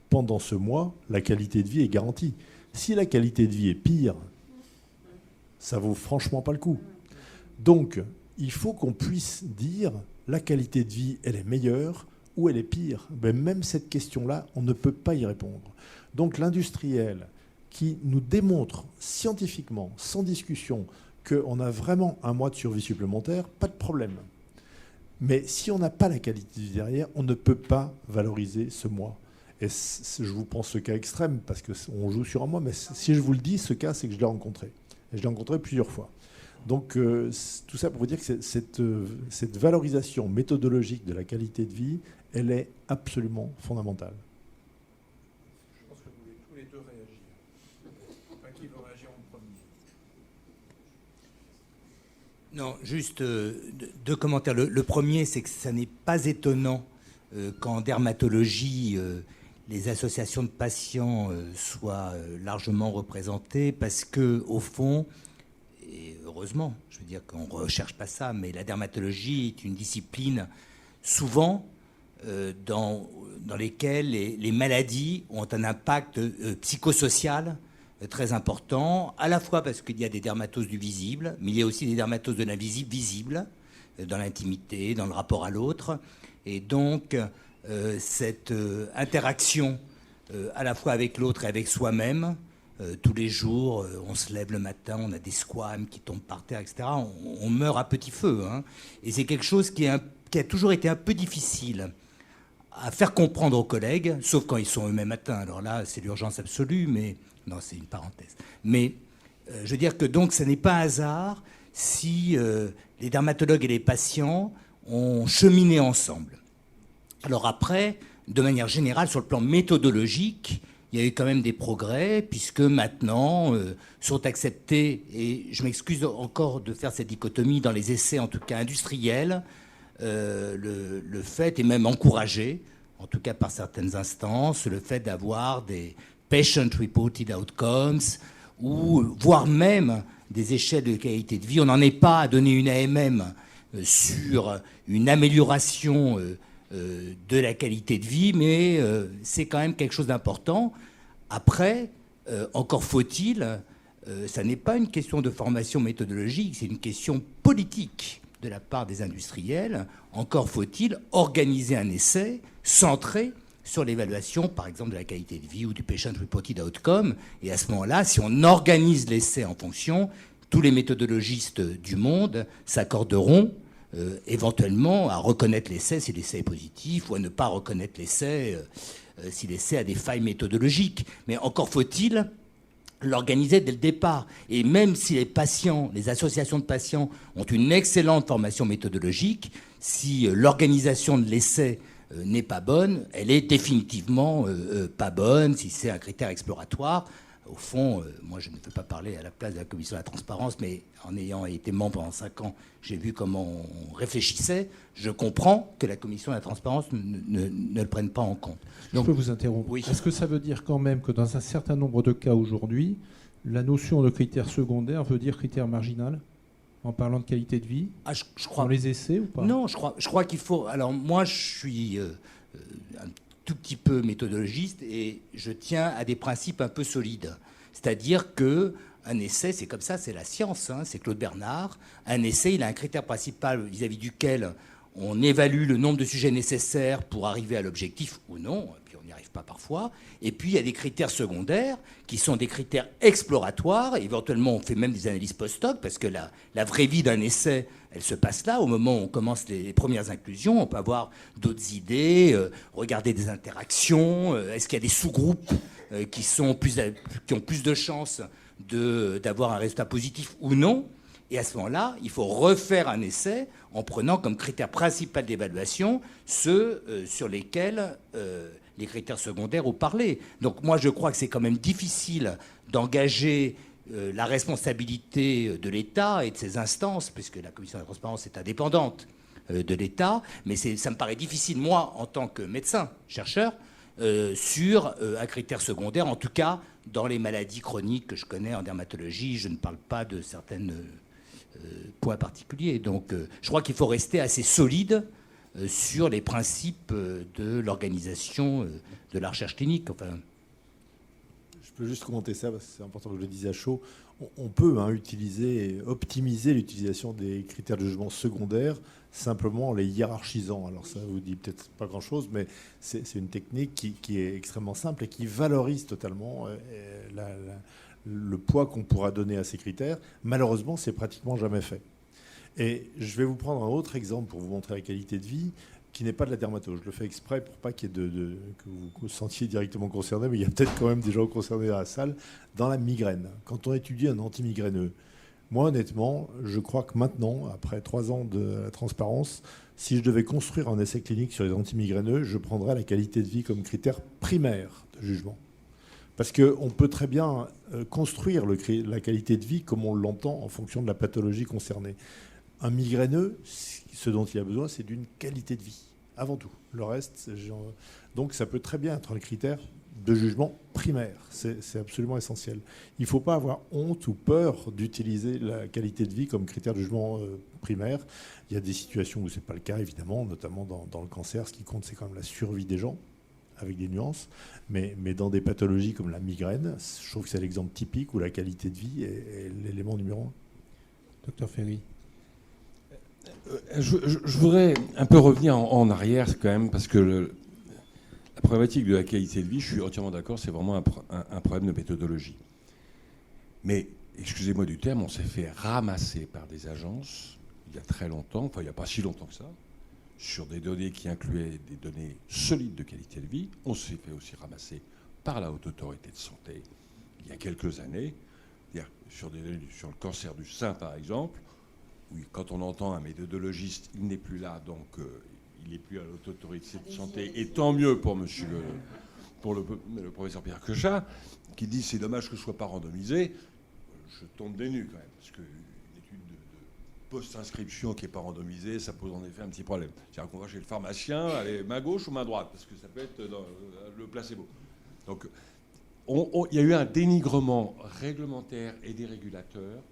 pendant ce mois, la qualité de vie est garantie. Si la qualité de vie est pire, ça vaut franchement pas le coup. Donc, il faut qu'on puisse dire la qualité de vie, elle est meilleure ou elle est pire. Mais même cette question-là, on ne peut pas y répondre. Donc, l'industriel qui nous démontre scientifiquement, sans discussion, qu'on a vraiment 1 mois de survie supplémentaire, pas de problème. Mais si on n'a pas la qualité de vie derrière, on ne peut pas valoriser ce mois. Et je vous prends ce cas extrême parce qu'on joue sur 1 mois, mais si je vous le dis, ce cas, c'est que je l'ai rencontré. Et je l'ai rencontré plusieurs fois. Donc tout ça pour vous dire que cette valorisation méthodologique de la qualité de vie, elle est absolument fondamentale. Je pense que vous voulez tous les deux réagir. Enfin, qui veut réagir en premier? Non, juste 2 commentaires. Le premier, c'est que ça n'est pas étonnant qu'en dermatologie, les associations de patients soient largement représentées parce que, au fond, et heureusement, je veux dire qu'on ne recherche pas ça, mais la dermatologie est une discipline souvent dans lesquelles les maladies ont un impact psychosocial très important, à la fois parce qu'il y a des dermatoses du visible, mais il y a aussi des dermatoses de l'invisible visibles, dans l'intimité, dans le rapport à l'autre. Et donc, cette interaction à la fois avec l'autre et avec soi-même, tous les jours, on se lève le matin, on a des squames qui tombent par terre, etc. On meurt à petit feu. Hein. Et c'est quelque chose qui a toujours été un peu difficile à faire comprendre aux collègues, sauf quand ils sont eux-mêmes atteints. Alors là, c'est l'urgence absolue, mais... Non, c'est une parenthèse. Mais je veux dire que donc, ce n'est pas un hasard si les dermatologues et les patients ont cheminé ensemble. Alors après, de manière générale, sur le plan méthodologique, il y a eu quand même des progrès, puisque maintenant sont acceptés, et je m'excuse encore de faire cette dichotomie dans les essais, en tout cas industriels, le fait, et même encouragé, en tout cas par certaines instances, le fait d'avoir des patient-reported outcomes, ou voire même des échelles de qualité de vie. On n'en est pas à donner une AMM sur une amélioration de la qualité de vie, mais c'est quand même quelque chose d'important. Après, encore faut-il, ça n'est pas une question de formation méthodologique, c'est une question politique de la part des industriels. Encore faut-il organiser un essai centré sur l'évaluation, par exemple, de la qualité de vie ou du patient reported outcome. Et à ce moment-là, si on organise l'essai en fonction, tous les méthodologistes du monde s'accorderont éventuellement à reconnaître l'essai si l'essai est positif ou à ne pas reconnaître l'essai si l'essai a des failles méthodologiques. Mais encore faut-il l'organiser dès le départ. Et même si les patients, les associations de patients ont une excellente formation méthodologique, si l'organisation de l'essai n'est pas bonne, elle est définitivement pas bonne, si c'est un critère exploratoire. Au fond, moi je ne peux pas parler à la place de la Commission de la transparence, mais en ayant été membre pendant 5 ans, j'ai vu comment on réfléchissait. Je comprends que la Commission de la transparence ne le prenne pas en compte. Donc, je peux vous interrompre. Oui. Est-ce que ça veut dire quand même que dans un certain nombre de cas aujourd'hui, la notion de critère secondaire veut dire critère marginal en parlant de qualité de vie, je crois. dans les essais ou pas? Non, je crois qu'il faut... Alors moi, je suis un tout petit peu méthodologiste et je tiens à des principes un peu solides. C'est-à-dire qu'un essai, c'est comme ça, c'est la science, hein, c'est Claude Bernard. Un essai, il a un critère principal vis-à-vis duquel on évalue le nombre de sujets nécessaires pour arriver à l'objectif ou non. Et puis on y n'y arrive pas parfois. Et puis, il y a des critères secondaires qui sont des critères exploratoires. Éventuellement, on fait même des analyses post-hoc, parce que la vraie vie d'un essai, elle se passe là. Au moment où on commence les premières inclusions, on peut avoir d'autres idées, regarder des interactions. Est-ce qu'il y a des sous-groupes qui ont plus de chances d'avoir un résultat positif ou non? Et à ce moment-là, il faut refaire un essai en prenant comme critère principal d'évaluation ceux sur lesquels les critères secondaires ont parlé. Donc moi, je crois que c'est quand même difficile d'engager la responsabilité de l'État et de ses instances, puisque la commission de la transparence est indépendante de l'État, mais ça me paraît difficile, moi, en tant que médecin, chercheur, sur un critère secondaire, en tout cas dans les maladies chroniques que je connais en dermatologie. Je ne parle pas de certaines points particuliers. Donc je crois qu'il faut rester assez solide sur les principes de l'organisation de la recherche clinique. Enfin, je peux juste commenter ça, parce que c'est important que je le dise à chaud. On peut optimiser l'utilisation des critères de jugement secondaires simplement en les hiérarchisant. Alors ça vous dit peut-être pas grand-chose, mais c'est une technique qui est extrêmement simple et qui valorise totalement le poids qu'on pourra donner à ces critères. Malheureusement, c'est pratiquement jamais fait. Et je vais vous prendre un autre exemple pour vous montrer la qualité de vie, qui n'est pas de la dermatologie. Je le fais exprès pour pas qu'il y ait que vous vous sentiez directement concerné, mais il y a peut-être quand même des gens concernés dans la salle, dans la migraine. Quand on étudie un antimigraineux, moi honnêtement, je crois que maintenant, après 3 ans de la transparence, si je devais construire un essai clinique sur les antimigraineux, je prendrais la qualité de vie comme critère primaire de jugement. Parce qu'on peut très bien construire la qualité de vie comme on l'entend en fonction de la pathologie concernée. Un migraineux, ce dont il a besoin, c'est d'une qualité de vie, avant tout. Le reste, donc ça peut très bien être un critère de jugement primaire. C'est absolument essentiel. Il ne faut pas avoir honte ou peur d'utiliser la qualité de vie comme critère de jugement primaire. Il y a des situations où ce n'est pas le cas, évidemment, notamment dans le cancer. Ce qui compte, c'est quand même la survie des gens, avec des nuances. Mais dans des pathologies comme la migraine, je trouve que c'est l'exemple typique où la qualité de vie est l'élément numéro 1. Docteur Ferry. Je voudrais un peu revenir en arrière quand même, parce que la problématique de la qualité de vie, je suis entièrement d'accord, c'est vraiment un problème de méthodologie. Mais, excusez-moi du terme, on s'est fait ramasser par des agences, il y a très longtemps, enfin il n'y a pas si longtemps que ça, sur des données qui incluaient des données solides de qualité de vie. On s'est fait aussi ramasser par la Haute Autorité de Santé, il y a quelques années, sur le cancer du sein par exemple. Oui, quand on entend un méthodologiste, il n'est plus là, donc il n'est plus à l'Haute Autorité de Santé. Et tant mieux pour le professeur Pierre Quechat, qui dit c'est dommage que je ne sois pas randomisé. Je tombe des nues quand même, parce qu'une étude de post-inscription qui n'est pas randomisée, ça pose en effet un petit problème. C'est-à-dire qu'on va chez le pharmacien, aller main gauche ou main droite, parce que ça peut être dans le placebo. Donc il y a eu un dénigrement réglementaire et des régulateurs,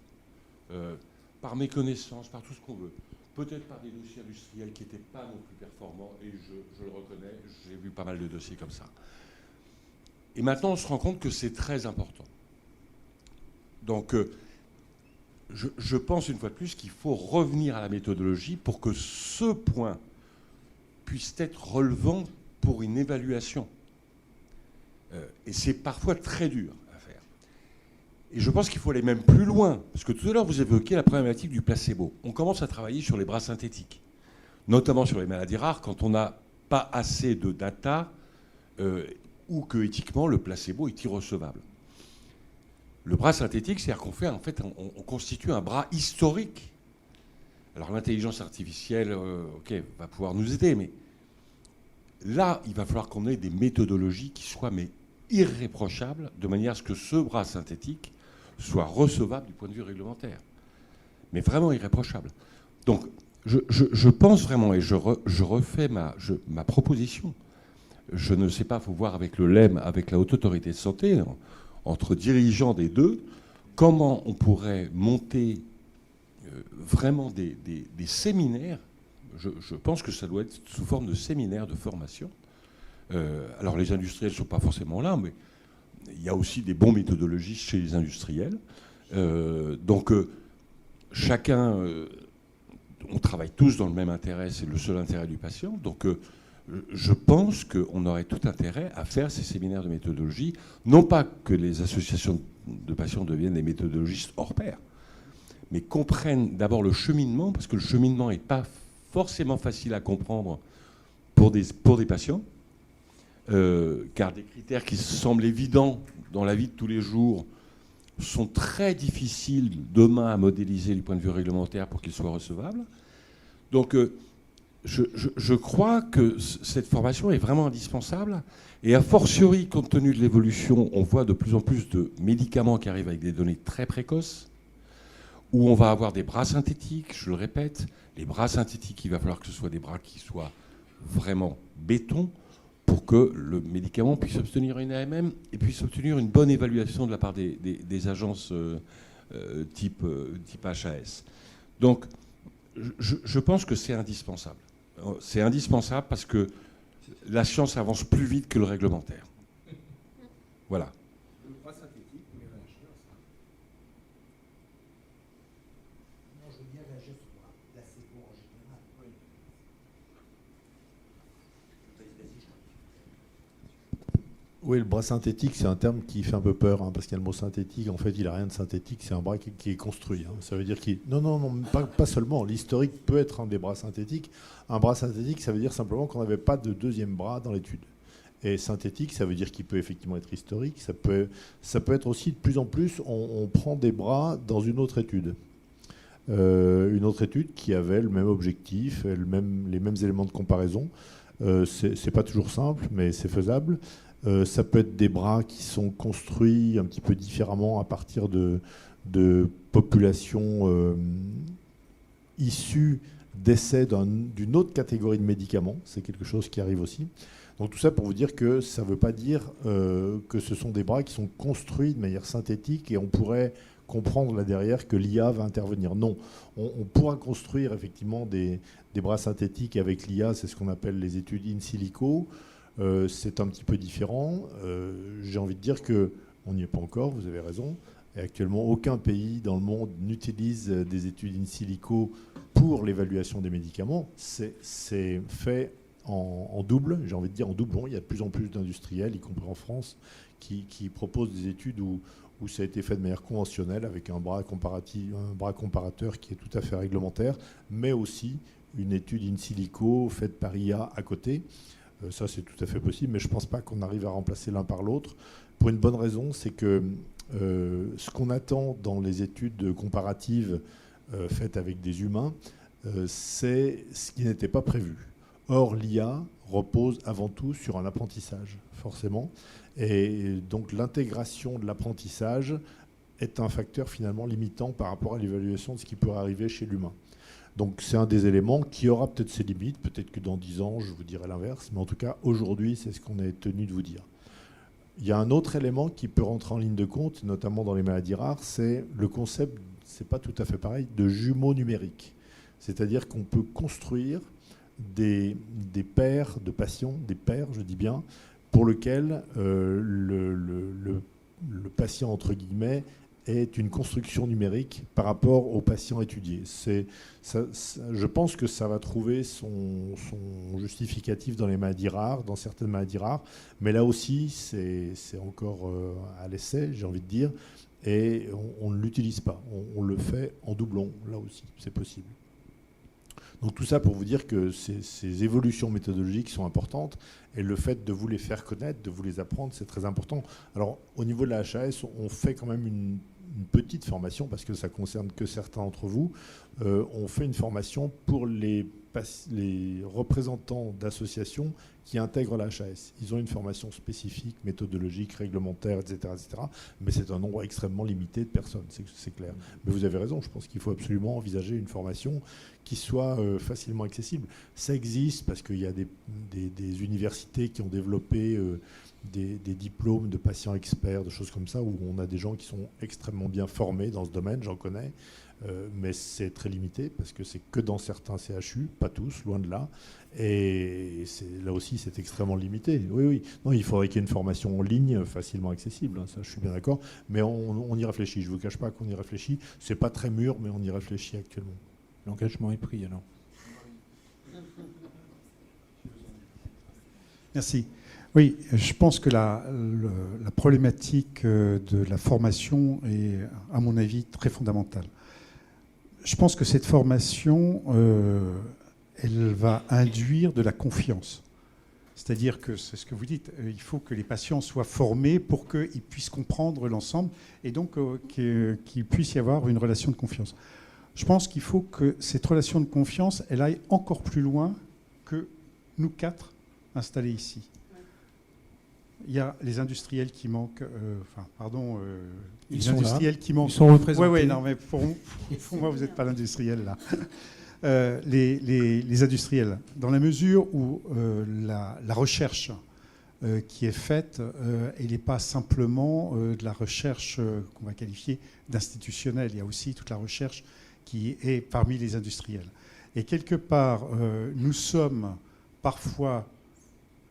par méconnaissance, par tout ce qu'on veut. Peut-être par des dossiers industriels qui n'étaient pas non plus performants, et je le reconnais, j'ai vu pas mal de dossiers comme ça. Et maintenant, on se rend compte que c'est très important. Donc, je pense une fois de plus qu'il faut revenir à la méthodologie pour que ce point puisse être relevant pour une évaluation. Et c'est parfois très dur. Et je pense qu'il faut aller même plus loin, parce que tout à l'heure, vous évoquiez la problématique du placebo. On commence à travailler sur les bras synthétiques, notamment sur les maladies rares, quand on n'a pas assez de data ou que, éthiquement, le placebo est irrecevable. Le bras synthétique, c'est-à-dire on constitue un bras historique. Alors l'intelligence artificielle, va pouvoir nous aider, mais là, il va falloir qu'on ait des méthodologies qui soient irréprochables, de manière à ce que ce bras synthétique soit recevable du point de vue réglementaire. Mais vraiment irréprochable. Donc, je pense vraiment, et je refais ma proposition. Je ne sais pas, il faut voir avec le LEM, avec la Haute Autorité de Santé, entre dirigeants des deux, comment on pourrait monter vraiment des séminaires. Je pense que ça doit être sous forme de séminaires de formation. Alors, les industriels ne sont pas forcément là, mais il y a aussi des bons méthodologistes chez les industriels. Donc, chacun, on travaille tous dans le même intérêt, c'est le seul intérêt du patient. Donc, je pense qu'on aurait tout intérêt à faire ces séminaires de méthodologie, non pas que les associations de patients deviennent des méthodologistes hors pair, mais comprennent d'abord le cheminement, parce que le cheminement n'est pas forcément facile à comprendre pour des patients, car des critères qui semblent évidents dans la vie de tous les jours sont très difficiles demain à modéliser du point de vue réglementaire pour qu'ils soient recevables. Donc, je crois que cette formation est vraiment indispensable. Et a fortiori, compte tenu de l'évolution, on voit de plus en plus de médicaments qui arrivent avec des données très précoces, où on va avoir des bras synthétiques, je le répète. Les bras synthétiques, il va falloir que ce soit des bras qui soient vraiment béton pour que le médicament puisse obtenir une AMM et puisse obtenir une bonne évaluation de la part des agences type HAS. Donc, je pense que c'est indispensable. C'est indispensable parce que la science avance plus vite que le réglementaire. Voilà. Le bras synthétique, vous voulez réagir à ça? Non, je veux bien réagir sur le placebo en général. Oui. Oui, le bras synthétique, c'est un terme qui fait un peu peur, parce qu'il y a le mot synthétique. En fait, il n'a rien de synthétique, c'est un bras qui est construit. Ça veut dire qu'il... Non, pas seulement. L'historique peut être un des bras synthétiques. Un bras synthétique, ça veut dire simplement qu'on n'avait pas de deuxième bras dans l'étude. Et synthétique, ça veut dire qu'il peut effectivement être historique. Ça peut être aussi, de plus en plus, on prend des bras dans une autre étude. Une autre étude qui avait le même objectif, les mêmes éléments de comparaison. C'est pas toujours simple, mais c'est faisable. Ça peut être des bras qui sont construits un petit peu différemment à partir de populations issues d'essais d'une autre catégorie de médicaments. C'est quelque chose qui arrive aussi. Donc tout ça pour vous dire que ça ne veut pas dire que ce sont des bras qui sont construits de manière synthétique et on pourrait comprendre là derrière que l'IA va intervenir. Non, on pourra construire effectivement des bras synthétiques avec l'IA, c'est ce qu'on appelle les études in silico. C'est un petit peu différent. J'ai envie de dire qu'on n'y est pas encore, vous avez raison. Et actuellement, aucun pays dans le monde n'utilise des études in silico pour l'évaluation des médicaments. C'est fait en double, j'ai envie de dire en doublon. Il y a de plus en plus d'industriels, y compris en France, qui proposent des études où ça a été fait de manière conventionnelle, avec un bras comparateur qui est tout à fait réglementaire, mais aussi une étude in silico faite par IA à côté. Ça, c'est tout à fait possible, mais je ne pense pas qu'on arrive à remplacer l'un par l'autre. Pour une bonne raison, c'est que ce qu'on attend dans les études comparatives faites avec des humains, c'est ce qui n'était pas prévu. Or, l'IA repose avant tout sur un apprentissage, forcément. Et donc, l'intégration de l'apprentissage est un facteur finalement limitant par rapport à l'évaluation de ce qui pourrait arriver chez l'humain. Donc c'est un des éléments qui aura peut-être ses limites, peut-être que dans 10 ans, je vous dirai l'inverse, mais en tout cas, aujourd'hui, c'est ce qu'on est tenu de vous dire. Il y a un autre élément qui peut rentrer en ligne de compte, notamment dans les maladies rares, c'est le concept, c'est pas tout à fait pareil, de jumeaux numériques. C'est-à-dire qu'on peut construire des paires de patients, des paires, je dis bien, pour lesquels le patient, entre guillemets, est une construction numérique par rapport aux patients étudiés. Je pense que ça va trouver son justificatif dans les maladies rares, dans certaines maladies rares, mais là aussi, c'est encore à l'essai, j'ai envie de dire, et on ne l'utilise pas. On le fait en doublon, là aussi, c'est possible. Donc tout ça pour vous dire que ces évolutions méthodologiques sont importantes et le fait de vous les faire connaître, de vous les apprendre, c'est très important. Alors au niveau de la HAS, on fait quand même une petite formation parce que ça ne concerne que certains d'entre vous. On fait une formation pour les représentants d'associations qui intègrent la HAS. Ils ont une formation spécifique, méthodologique, réglementaire, etc. Mais c'est un nombre extrêmement limité de personnes, c'est clair. Mais vous avez raison, je pense qu'il faut absolument envisager une formation qui soit facilement accessible. Ça existe parce qu'il y a des universités qui ont développé des diplômes de patients experts, de choses comme ça, où on a des gens qui sont extrêmement bien formés dans ce domaine, j'en connais. Mais c'est très limité parce que c'est que dans certains CHU, pas tous, loin de là. Et là aussi, c'est extrêmement limité. Oui. Non, il faudrait qu'il y ait une formation en ligne facilement accessible. Ça, je suis bien d'accord. Mais on y réfléchit. Je ne vous cache pas qu'on y réfléchit. C'est pas très mûr, mais on y réfléchit actuellement. L'engagement est pris alors. Merci. Oui, je pense que la problématique de la formation est, à mon avis, très fondamentale. Je pense que cette formation, elle va induire de la confiance. C'est-à-dire que, c'est ce que vous dites, il faut que les patients soient formés pour qu'ils puissent comprendre l'ensemble et donc qu'il puisse y avoir une relation de confiance. Je pense qu'il faut que cette relation de confiance, elle aille encore plus loin que nous quatre installés ici. Il y a les industriels qui manquent, Ils sont industriels là. qui manquent. Ils sont représentés. Oui, non, mais pour moi, vous n'êtes pas l'industriel là. Les industriels, dans la mesure où la recherche qui est faite, elle n'est pas simplement de la recherche qu'on va qualifier d'institutionnelle. Il y a aussi toute la recherche qui est parmi les industriels. Et quelque part, nous sommes parfois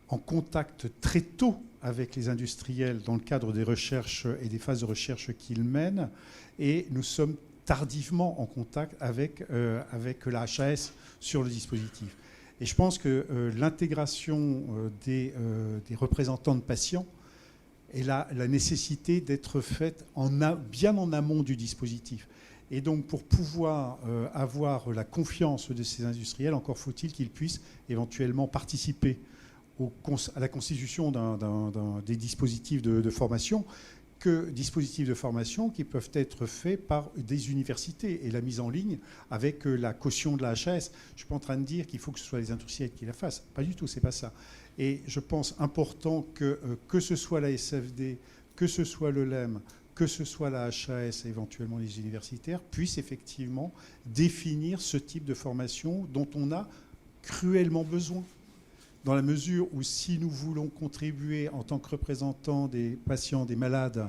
en contact très tôt avec les industriels dans le cadre des recherches et des phases de recherche qu'ils mènent, et nous sommes tardivement en contact avec la HAS sur le dispositif. Et je pense que l'intégration des représentants de patients et la nécessité d'être faite bien en amont du dispositif. Et donc, pour pouvoir avoir la confiance de ces industriels, encore faut-il qu'ils puissent éventuellement participer à la constitution des dispositifs de formation, dispositifs de formation qui peuvent être faits par des universités et la mise en ligne avec la caution de la HAS. Je ne suis pas en train de dire qu'il faut que ce soit les industriels qui la fassent. Pas du tout, c'est pas ça. Et je pense important que ce soit la SFD, que ce soit le LEM, que ce soit la HAS et éventuellement les universitaires, puissent effectivement définir ce type de formation dont on a cruellement besoin. Dans la mesure où si nous voulons contribuer en tant que représentants des patients, des malades,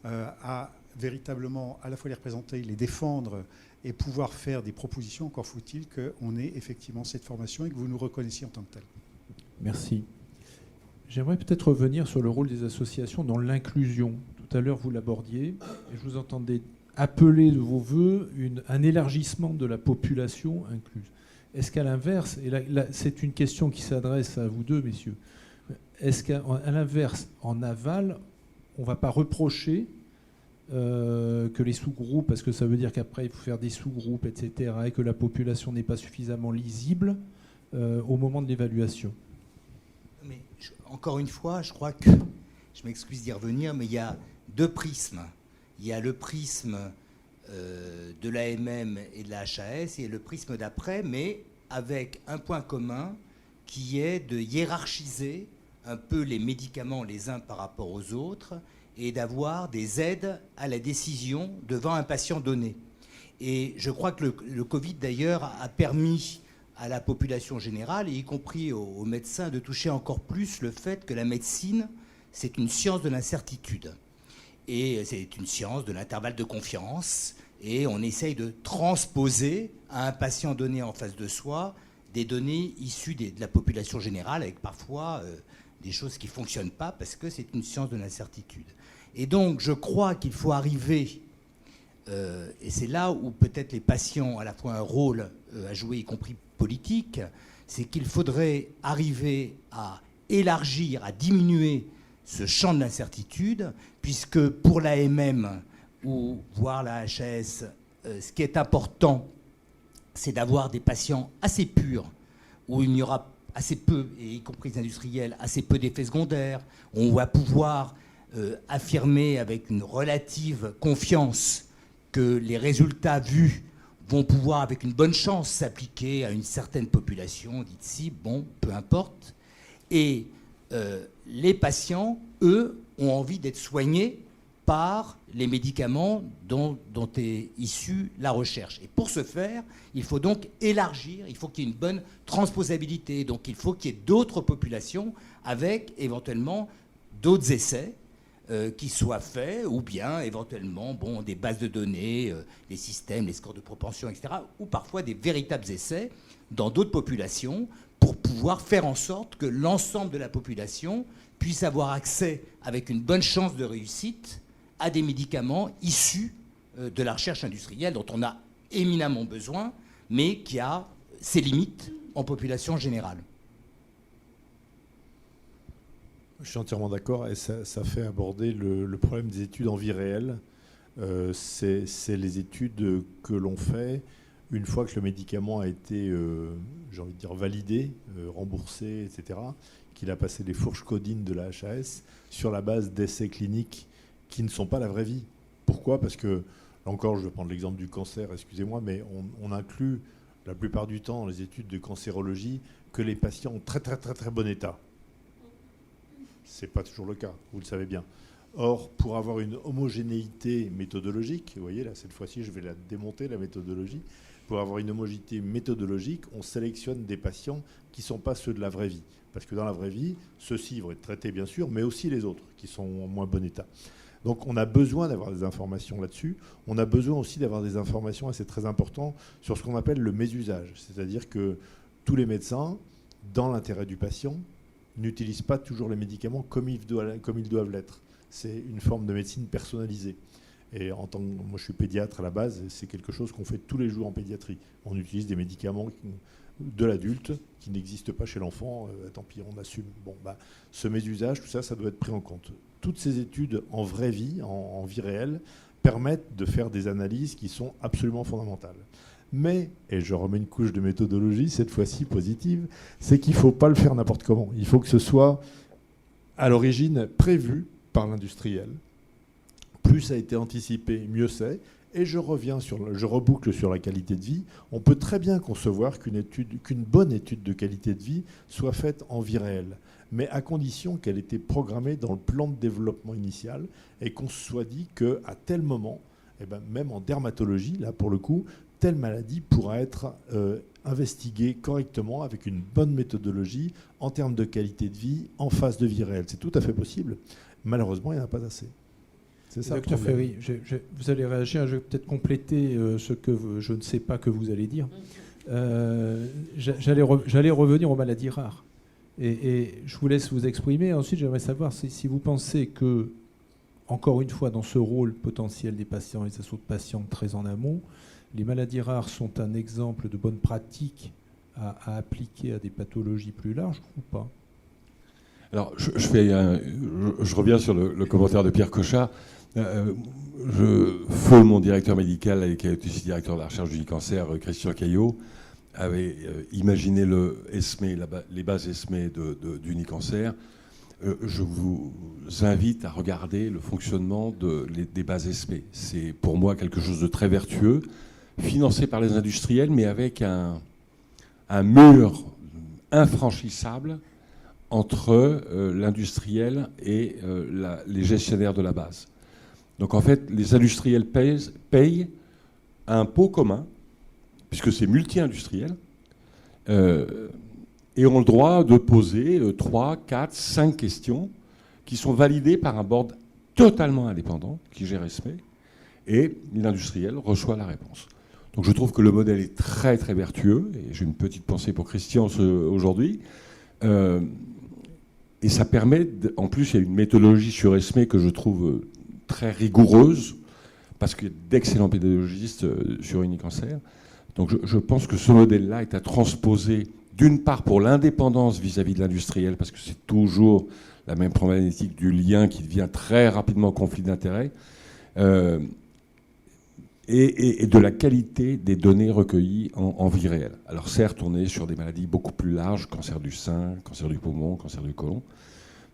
à véritablement à la fois les représenter, les défendre et pouvoir faire des propositions, encore faut-il qu'on ait effectivement cette formation et que vous nous reconnaissiez en tant que tel. Merci. J'aimerais peut-être revenir sur le rôle des associations dans l'inclusion. Tout à l'heure, vous l'abordiez et je vous entendais appeler de vos voeux un élargissement de la population incluse. Est-ce qu'à l'inverse, et là, c'est une question qui s'adresse à vous deux, messieurs, est-ce qu'à l'inverse, en aval, on ne va pas reprocher que les sous-groupes, parce que ça veut dire qu'après il faut faire des sous-groupes, etc., et que la population n'est pas suffisamment lisible au moment de l'évaluation? Mais encore une fois, je crois que, je m'excuse d'y revenir, mais il y a deux prismes. Il y a le prisme de l'AMM et de la HAS et le prisme d'après, mais avec un point commun qui est de hiérarchiser un peu les médicaments les uns par rapport aux autres et d'avoir des aides à la décision devant un patient donné. Et je crois que le Covid, d'ailleurs, a permis à la population générale, et y compris aux médecins, de toucher encore plus le fait que la médecine, c'est une science de l'incertitude. Et c'est une science de l'intervalle de confiance. Et on essaye de transposer à un patient donné en face de soi des données issues de la population générale, avec parfois des choses qui ne fonctionnent pas parce que c'est une science de l'incertitude. Et donc, je crois qu'il faut arriver, et c'est là où peut-être les patients ont à la fois un rôle à jouer, y compris politique, c'est qu'il faudrait arriver à élargir, à diminuer ce champ de l'incertitude, puisque pour l'AMM ou voire la HAS, ce qui est important, c'est d'avoir des patients assez purs, où il n'y aura assez peu, et y compris les industriels, assez peu d'effets secondaires. On va pouvoir affirmer avec une relative confiance que les résultats vus vont pouvoir, avec une bonne chance, s'appliquer à une certaine population, dite cible, bon, peu importe. Et les patients, eux, ont envie d'être soignés par les médicaments dont est issue la recherche. Et pour ce faire, il faut donc élargir, il faut qu'il y ait une bonne transposabilité. Donc il faut qu'il y ait d'autres populations avec éventuellement d'autres essais qui soient faits, ou bien éventuellement des bases de données, les systèmes, les scores de propension, etc., ou parfois des véritables essais dans d'autres populations pour pouvoir faire en sorte que l'ensemble de la population puisse avoir accès avec une bonne chance de réussite à des médicaments issus de la recherche industrielle dont on a éminemment besoin, mais qui a ses limites en population générale. Je suis entièrement d'accord et ça fait aborder le problème des études en vie réelle. C'est les études que l'on fait une fois que le médicament a été, j'ai envie de dire, validé, remboursé, etc., qu'il a passé les fourches codines de la HAS sur la base d'essais cliniques qui ne sont pas la vraie vie. Pourquoi ? Parce que, là encore, je vais prendre l'exemple du cancer, excusez-moi, mais on inclut la plupart du temps dans les études de cancérologie que les patients en très très très très bon état. Ce n'est pas toujours le cas, vous le savez bien. Or, pour avoir une homogénéité méthodologique, vous voyez là, cette fois-ci, je vais la démonter, la méthodologie. Pour avoir une homogénéité méthodologique, on sélectionne des patients qui ne sont pas ceux de la vraie vie. Parce que dans la vraie vie, ceux-ci vont être traités, bien sûr, mais aussi les autres, qui sont en moins bon état. Donc, on a besoin d'avoir des informations là-dessus. On a besoin aussi d'avoir des informations, et c'est très important, sur ce qu'on appelle le mésusage. C'est-à-dire que tous les médecins, dans l'intérêt du patient, n'utilisent pas toujours les médicaments comme ils doivent l'être. C'est une forme de médecine personnalisée. Et moi, je suis pédiatre à la base, et c'est quelque chose qu'on fait tous les jours en pédiatrie. On utilise des médicaments de l'adulte qui n'existent pas chez l'enfant. Tant pis, on assume. Ce mésusage, tout ça, ça doit être pris en compte. Toutes ces études en vraie vie, en vie réelle, permettent de faire des analyses qui sont absolument fondamentales. Mais, et je remets une couche de méthodologie, cette fois-ci positive, c'est qu'il ne faut pas le faire n'importe comment. Il faut que ce soit, à l'origine, prévu par l'industriel. Plus ça a été anticipé, mieux c'est. Et je reboucle sur la qualité de vie. On peut très bien concevoir qu'une bonne étude de qualité de vie soit faite en vie réelle, mais à condition qu'elle ait été programmée dans le plan de développement initial et qu'on se soit dit qu'à tel moment, même en dermatologie, là pour le coup, telle maladie pourra être investiguée correctement avec une bonne méthodologie en termes de qualité de vie en phase de vie réelle. C'est tout à fait possible. Malheureusement, il n'y en a pas assez. C'est ça. Docteur Ferry, vous allez réagir. Je vais peut-être compléter ce que je ne sais pas que vous allez dire. J'allais revenir aux maladies rares. Et je vous laisse vous exprimer. Ensuite, j'aimerais savoir si vous pensez que, encore une fois, dans ce rôle potentiel des patients et des assauts de patients très en amont, les maladies rares sont un exemple de bonne pratique à appliquer à des pathologies plus larges ou pas ? Alors, je reviens sur le commentaire de Pierre Cochat. Feu, mon directeur médical, et qui a été aussi directeur de la recherche du cancer, Christian Caillot, avait imaginé le ESME, les bases ESME d'Unicancer. Je vous invite à regarder le fonctionnement des bases ESME. C'est pour moi quelque chose de très vertueux, financé par les industriels, mais avec un mur infranchissable entre l'industriel et les gestionnaires de la base. Donc en fait, les industriels payent un pot commun, puisque c'est multi-industriel, et ont le droit de poser 3, 4, 5 questions qui sont validées par un board totalement indépendant qui gère ESME, et l'industriel reçoit la réponse. Donc je trouve que le modèle est très très vertueux, et j'ai une petite pensée pour Christian aujourd'hui. Et ça permet, en plus, il y a une méthodologie sur ESME que je trouve très rigoureuse, parce qu'il y a d'excellents pédagogistes sur Unicancer. Donc je pense que ce modèle-là est à transposer, d'une part pour l'indépendance vis-à-vis de l'industriel, parce que c'est toujours la même problématique du lien qui devient très rapidement conflit d'intérêts, et de la qualité des données recueillies en vie réelle. Alors certes, on est sur des maladies beaucoup plus larges, cancer du sein, cancer du poumon, cancer du côlon,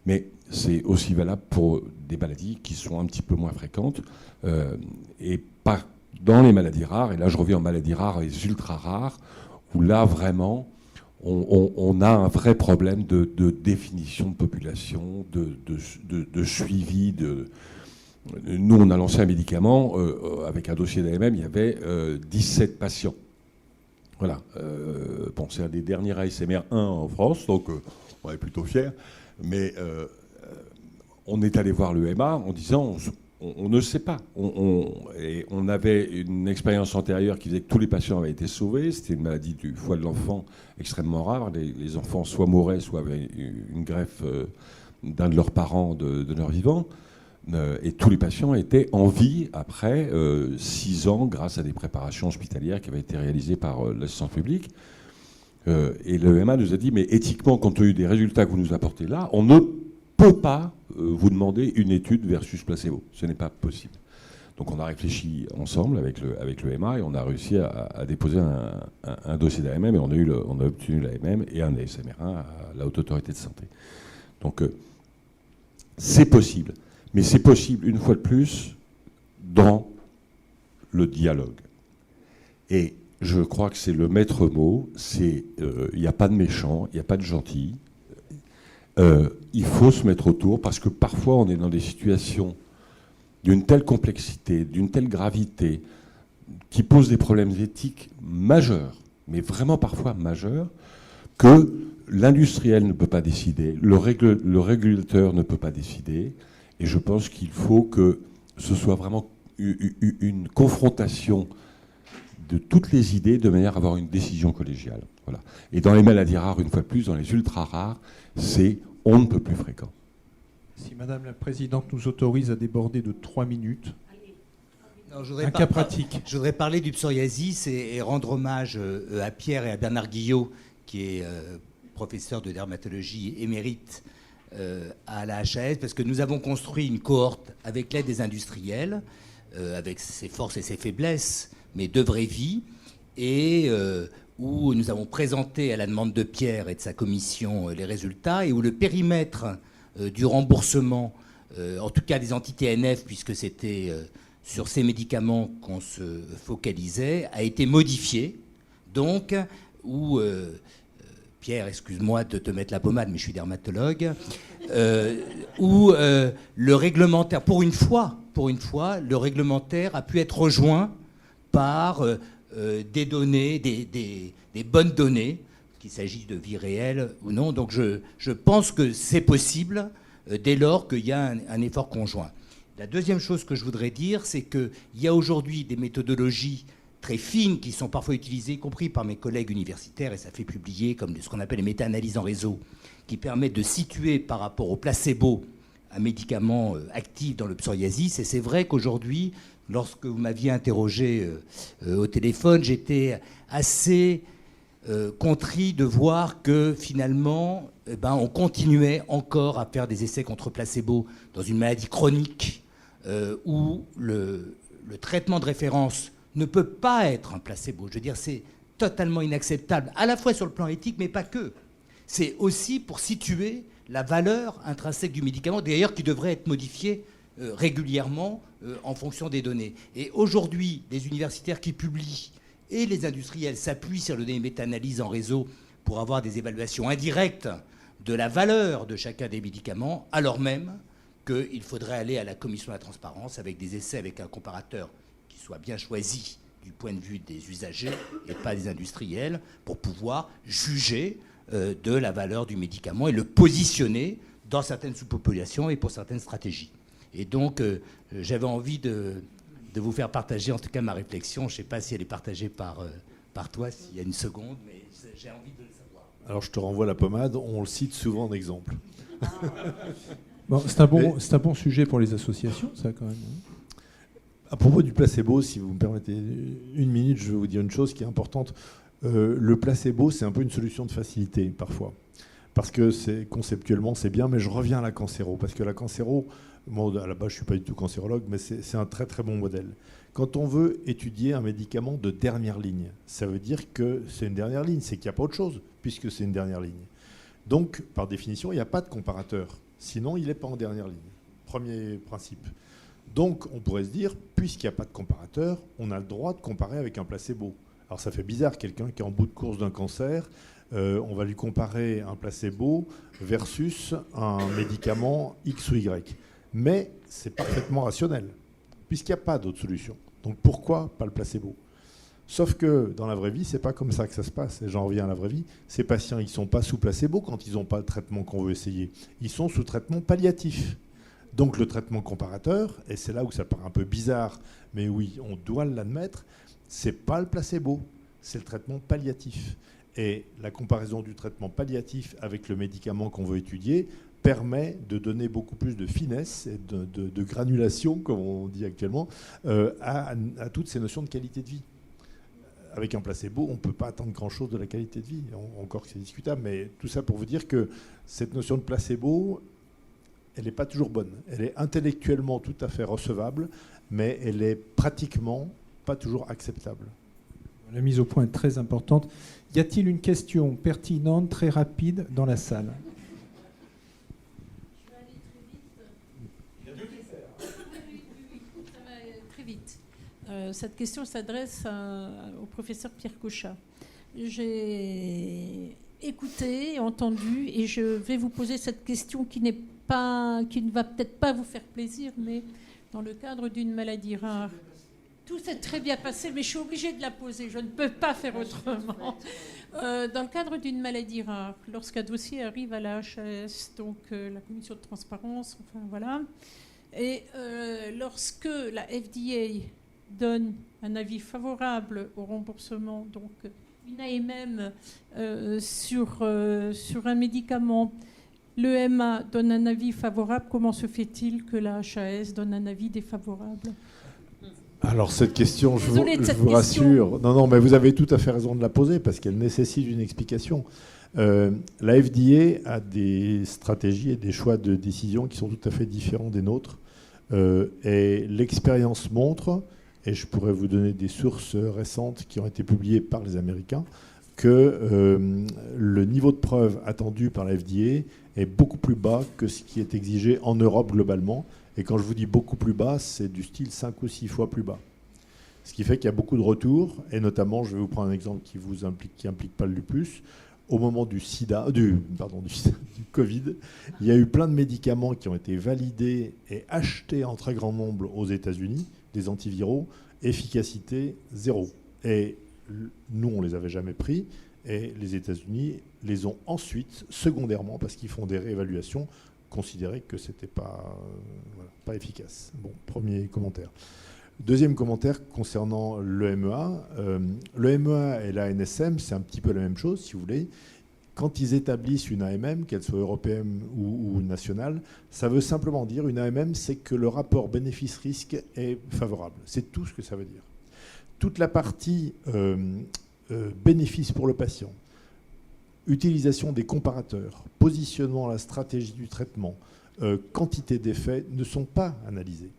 mais c'est aussi valable pour des maladies qui sont un petit peu moins fréquentes, et pas dans les maladies rares. Et là, je reviens aux maladies rares et ultra rares, où là, vraiment, on a un vrai problème de définition de population, de suivi. Nous, on a lancé un médicament, avec un dossier d'AMM, il y avait 17 patients. Voilà. Bon, c'est un des derniers ASMR 1 en France, donc on est plutôt fiers. Mais on est allé voir l'EMA en disant on ne sait pas. Et on avait une expérience antérieure qui disait que tous les patients avaient été sauvés. C'était une maladie du foie de l'enfant extrêmement rare. Les enfants soit mouraient, soit avaient une greffe d'un de leurs parents de leur vivant. Et tous les patients étaient en vie après 6 ans grâce à des préparations hospitalières qui avaient été réalisées par l'assistance publique. Et l'EMA nous a dit, mais éthiquement, compte tenu des résultats que vous nous apportez là, on ne peut pas vous demander une étude versus placebo. Ce n'est pas possible. Donc on a réfléchi ensemble avec le MA et on a réussi à déposer un dossier d'AMM et on a obtenu l'AMM et un ASMR1 à la Haute Autorité de Santé. Donc c'est possible. Mais c'est possible, une fois de plus, dans le dialogue. Et je crois que c'est le maître mot, il n'y a pas de méchant, il n'y a pas de gentil. Il faut se mettre autour, parce que parfois on est dans des situations d'une telle complexité, d'une telle gravité, qui posent des problèmes éthiques majeurs, mais vraiment parfois majeurs, que l'industriel ne peut pas décider, le régulateur ne peut pas décider, et je pense qu'il faut que ce soit vraiment une confrontation de toutes les idées de manière à avoir une décision collégiale. Voilà. Et dans les maladies rares, une fois de plus, dans les ultra rares, c'est on ne peut plus fréquent. Si Madame la Présidente nous autorise à déborder de 3 minutes. Non, Un cas pratique. Je voudrais parler du psoriasis et rendre hommage à Pierre et à Bernard Guillot, qui est professeur de dermatologie émérite à la HAS, parce que nous avons construit une cohorte avec l'aide des industriels, avec ses forces et ses faiblesses, mais de vraie vie, et où nous avons présenté à la demande de Pierre et de sa commission les résultats, et où le périmètre du remboursement, en tout cas des entités NF, puisque c'était sur ces médicaments qu'on se focalisait, a été modifié. Donc, où Pierre, excuse-moi de te mettre la pommade, mais je suis dermatologue, où le réglementaire, pour une fois, le réglementaire a pu être rejoint par des données, des bonnes données, qu'il s'agisse de vie réelle ou non. Donc je pense que c'est possible dès lors qu'il y a un effort conjoint. La deuxième chose que je voudrais dire, c'est qu'il y a aujourd'hui des méthodologies très fines qui sont parfois utilisées, y compris par mes collègues universitaires, et ça fait publier comme ce qu'on appelle les méta-analyses en réseau, qui permettent de situer par rapport au placebo un médicament actif dans le psoriasis. Et c'est vrai qu'aujourd'hui, lorsque vous m'aviez interrogé au téléphone, j'étais assez contrit de voir que finalement, on continuait encore à faire des essais contre placebo dans une maladie chronique où le traitement de référence ne peut pas être un placebo. Je veux dire, c'est totalement inacceptable, à la fois sur le plan éthique, mais pas que. C'est aussi pour situer la valeur intrinsèque du médicament, d'ailleurs qui devrait être modifiée régulièrement en fonction des données. Et aujourd'hui, les universitaires qui publient et les industriels s'appuient sur les méta-analyses en réseau pour avoir des évaluations indirectes de la valeur de chacun des médicaments, alors même qu'il faudrait aller à la commission de la transparence avec des essais avec un comparateur qui soit bien choisi du point de vue des usagers et pas des industriels pour pouvoir juger de la valeur du médicament et le positionner dans certaines sous-populations et pour certaines stratégies. Et donc, j'avais envie de vous faire partager, en tout cas, ma réflexion. Je ne sais pas si elle est partagée par toi, s'il y a une seconde, mais j'ai envie de le savoir. Alors, je te renvoie la pommade. On le cite souvent en exemple. Bon, c'est un bon sujet pour les associations, ça, quand même. À propos du placebo, si vous me permettez une minute, je vais vous dire une chose qui est importante. Le placebo, c'est un peu une solution de facilité, parfois. Parce que conceptuellement, c'est bien, mais je reviens à la cancéro. Parce que la cancéro, moi, à la base, je ne suis pas du tout cancérologue, mais c'est un très très bon modèle. Quand on veut étudier un médicament de dernière ligne, ça veut dire que c'est une dernière ligne, c'est qu'il n'y a pas autre chose, puisque c'est une dernière ligne. Donc, par définition, il n'y a pas de comparateur. Sinon, il n'est pas en dernière ligne. Premier principe. Donc, on pourrait se dire, puisqu'il n'y a pas de comparateur, on a le droit de comparer avec un placebo. Alors, ça fait bizarre, quelqu'un qui est en bout de course d'un cancer, on va lui comparer un placebo versus un médicament X ou Y. Mais c'est parfaitement rationnel, puisqu'il n'y a pas d'autre solution. Donc, pourquoi pas le placebo ? Sauf que dans la vraie vie, c'est pas comme ça que ça se passe. Et j'en reviens à la vraie vie. Ces patients, ils ne sont pas sous placebo quand ils n'ont pas le traitement qu'on veut essayer. Ils sont sous traitement palliatif. Donc le traitement comparateur, et c'est là où ça paraît un peu bizarre, mais oui, on doit l'admettre, c'est pas le placebo, c'est le traitement palliatif. Et la comparaison du traitement palliatif avec le médicament qu'on veut étudier permet de donner beaucoup plus de finesse et de granulation, comme on dit actuellement, à toutes ces notions de qualité de vie. Avec un placebo, on ne peut pas attendre grand-chose de la qualité de vie. Encore que c'est discutable, mais tout ça pour vous dire que cette notion de placebo, elle n'est pas toujours bonne. Elle est intellectuellement tout à fait recevable, mais elle est pratiquement pas toujours acceptable. La mise au point est très importante. Y a-t-il une question pertinente, très rapide, dans la salle ? Je vais aller très vite. Il y a deux questions. Oui, ça va très vite. Cette question s'adresse au professeur Pierre Cochat. J'ai écouté, entendu, et je vais vous poser cette question qui ne va peut-être pas vous faire plaisir, mais dans le cadre d'une maladie rare. Tout s'est très bien passé, mais je suis obligée de la poser. Je ne peux pas faire autrement. Dans le cadre d'une maladie rare, lorsqu'un dossier arrive à la HAS, donc la commission de transparence, enfin voilà, et lorsque la FDA donne un avis favorable au remboursement, donc une AMM sur un médicament, l'EMA donne un avis favorable, comment se fait-il que la HAS donne un avis défavorable ? Alors cette question, je Désolée vous rassure, non, mais vous avez tout à fait raison de la poser parce qu'elle nécessite une explication. La FDA a des stratégies et des choix de décision qui sont tout à fait différents des nôtres. Et l'expérience montre, et je pourrais vous donner des sources récentes qui ont été publiées par les Américains, que le niveau de preuve attendu par la FDA est beaucoup plus bas que ce qui est exigé en Europe globalement. Et quand je vous dis beaucoup plus bas, c'est du style 5 ou 6 fois plus bas. Ce qui fait qu'il y a beaucoup de retours, et notamment, je vais vous prendre un exemple qui implique pas le lupus. Au moment du Covid, il y a eu plein de médicaments qui ont été validés et achetés en très grand nombre aux États-Unis, des antiviraux, efficacité 0. Et nous, on ne les avait jamais pris, et les États-Unis les ont ensuite, secondairement, parce qu'ils font des réévaluations, considéré que ce n'était pas efficace. Bon, premier commentaire. Deuxième commentaire concernant l'EMEA. L'EMEA et la NSM, c'est un petit peu la même chose, si vous voulez. Quand ils établissent une AMM, qu'elle soit européenne ou nationale, ça veut simplement dire, une AMM, c'est que le rapport bénéfice-risque est favorable. C'est tout ce que ça veut dire. Toute la partie bénéfice pour le patient, utilisation des comparateurs, positionnement, la stratégie du traitement, quantité d'effets ne sont pas analysés.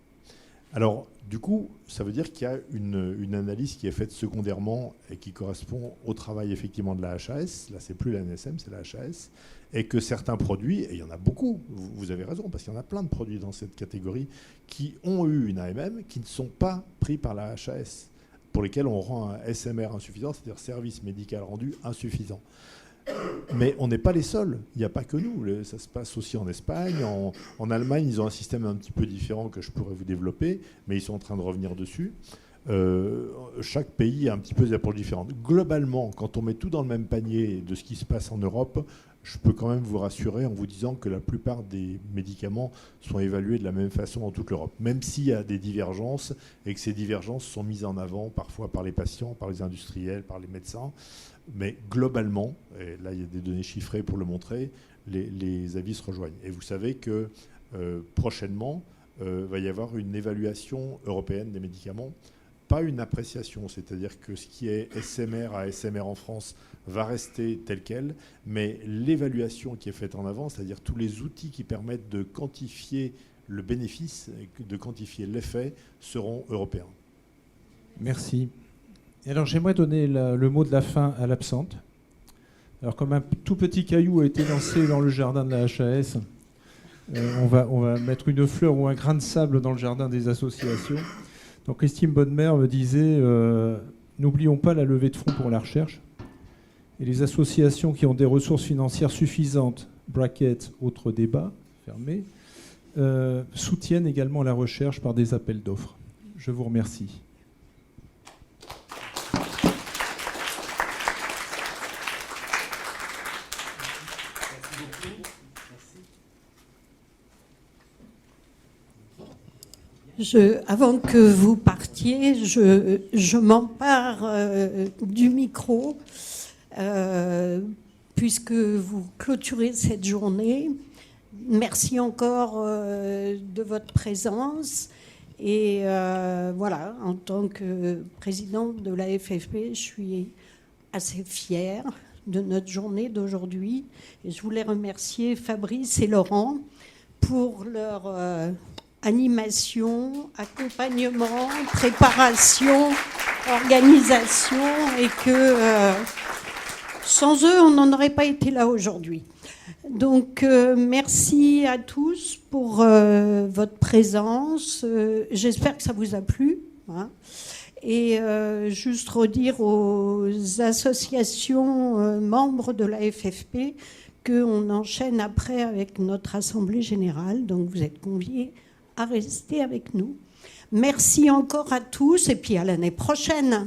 Alors, du coup, ça veut dire qu'il y a une analyse qui est faite secondairement et qui correspond au travail effectivement de la HAS. Là, c'est plus la NSM, c'est la HAS. Et que certains produits, et il y en a beaucoup, vous avez raison, parce qu'il y en a plein de produits dans cette catégorie qui ont eu une AMM, qui ne sont pas pris par la HAS, pour lesquels on rend un SMR insuffisant, c'est-à-dire service médical rendu insuffisant. Mais on n'est pas les seuls, il n'y a pas que nous, ça se passe aussi en Espagne, en Allemagne ils ont un système un petit peu différent que je pourrais vous développer, mais ils sont en train de revenir dessus. Chaque pays a un petit peu des approches différentes. Globalement, quand on met tout dans le même panier de ce qui se passe en Europe, je peux quand même vous rassurer en vous disant que la plupart des médicaments sont évalués de la même façon en toute l'Europe, même s'il y a des divergences et que ces divergences sont mises en avant parfois par les patients, par les industriels, par les médecins. Mais globalement, et là il y a des données chiffrées pour le montrer, les avis se rejoignent. Et vous savez que prochainement, va y avoir une évaluation européenne des médicaments, pas une appréciation, c'est-à-dire que ce qui est SMR à SMR en France va rester tel quel, mais l'évaluation qui est faite en avant, c'est-à-dire tous les outils qui permettent de quantifier le bénéfice, de quantifier l'effet, seront européens. Merci. Et alors j'aimerais donner le mot de la fin à l'absente. Alors comme un tout petit caillou a été lancé dans le jardin de la HAS, on va mettre une fleur ou un grain de sable dans le jardin des associations. Donc Christine Bonnemère me disait, n'oublions pas la levée de fonds pour la recherche. Et les associations qui ont des ressources financières suffisantes, bracket, autre débat, fermé, soutiennent également la recherche par des appels d'offres. Je vous remercie. Avant que vous partiez, je m'empare du micro, puisque vous clôturez cette journée. Merci encore de votre présence. Et voilà, en tant que présidente de la FFP, je suis assez fière de notre journée d'aujourd'hui. Et je voulais remercier Fabrice et Laurent pour leur animation, accompagnement, préparation, organisation, et que sans eux, on n'en aurait pas été là aujourd'hui. Donc, merci à tous pour votre présence. J'espère que ça vous a plu. Hein. Et juste redire aux associations membres de la FFP qu'on enchaîne après avec notre Assemblée Générale. Donc, vous êtes conviés à rester avec nous. Merci encore à tous et puis à l'année prochaine.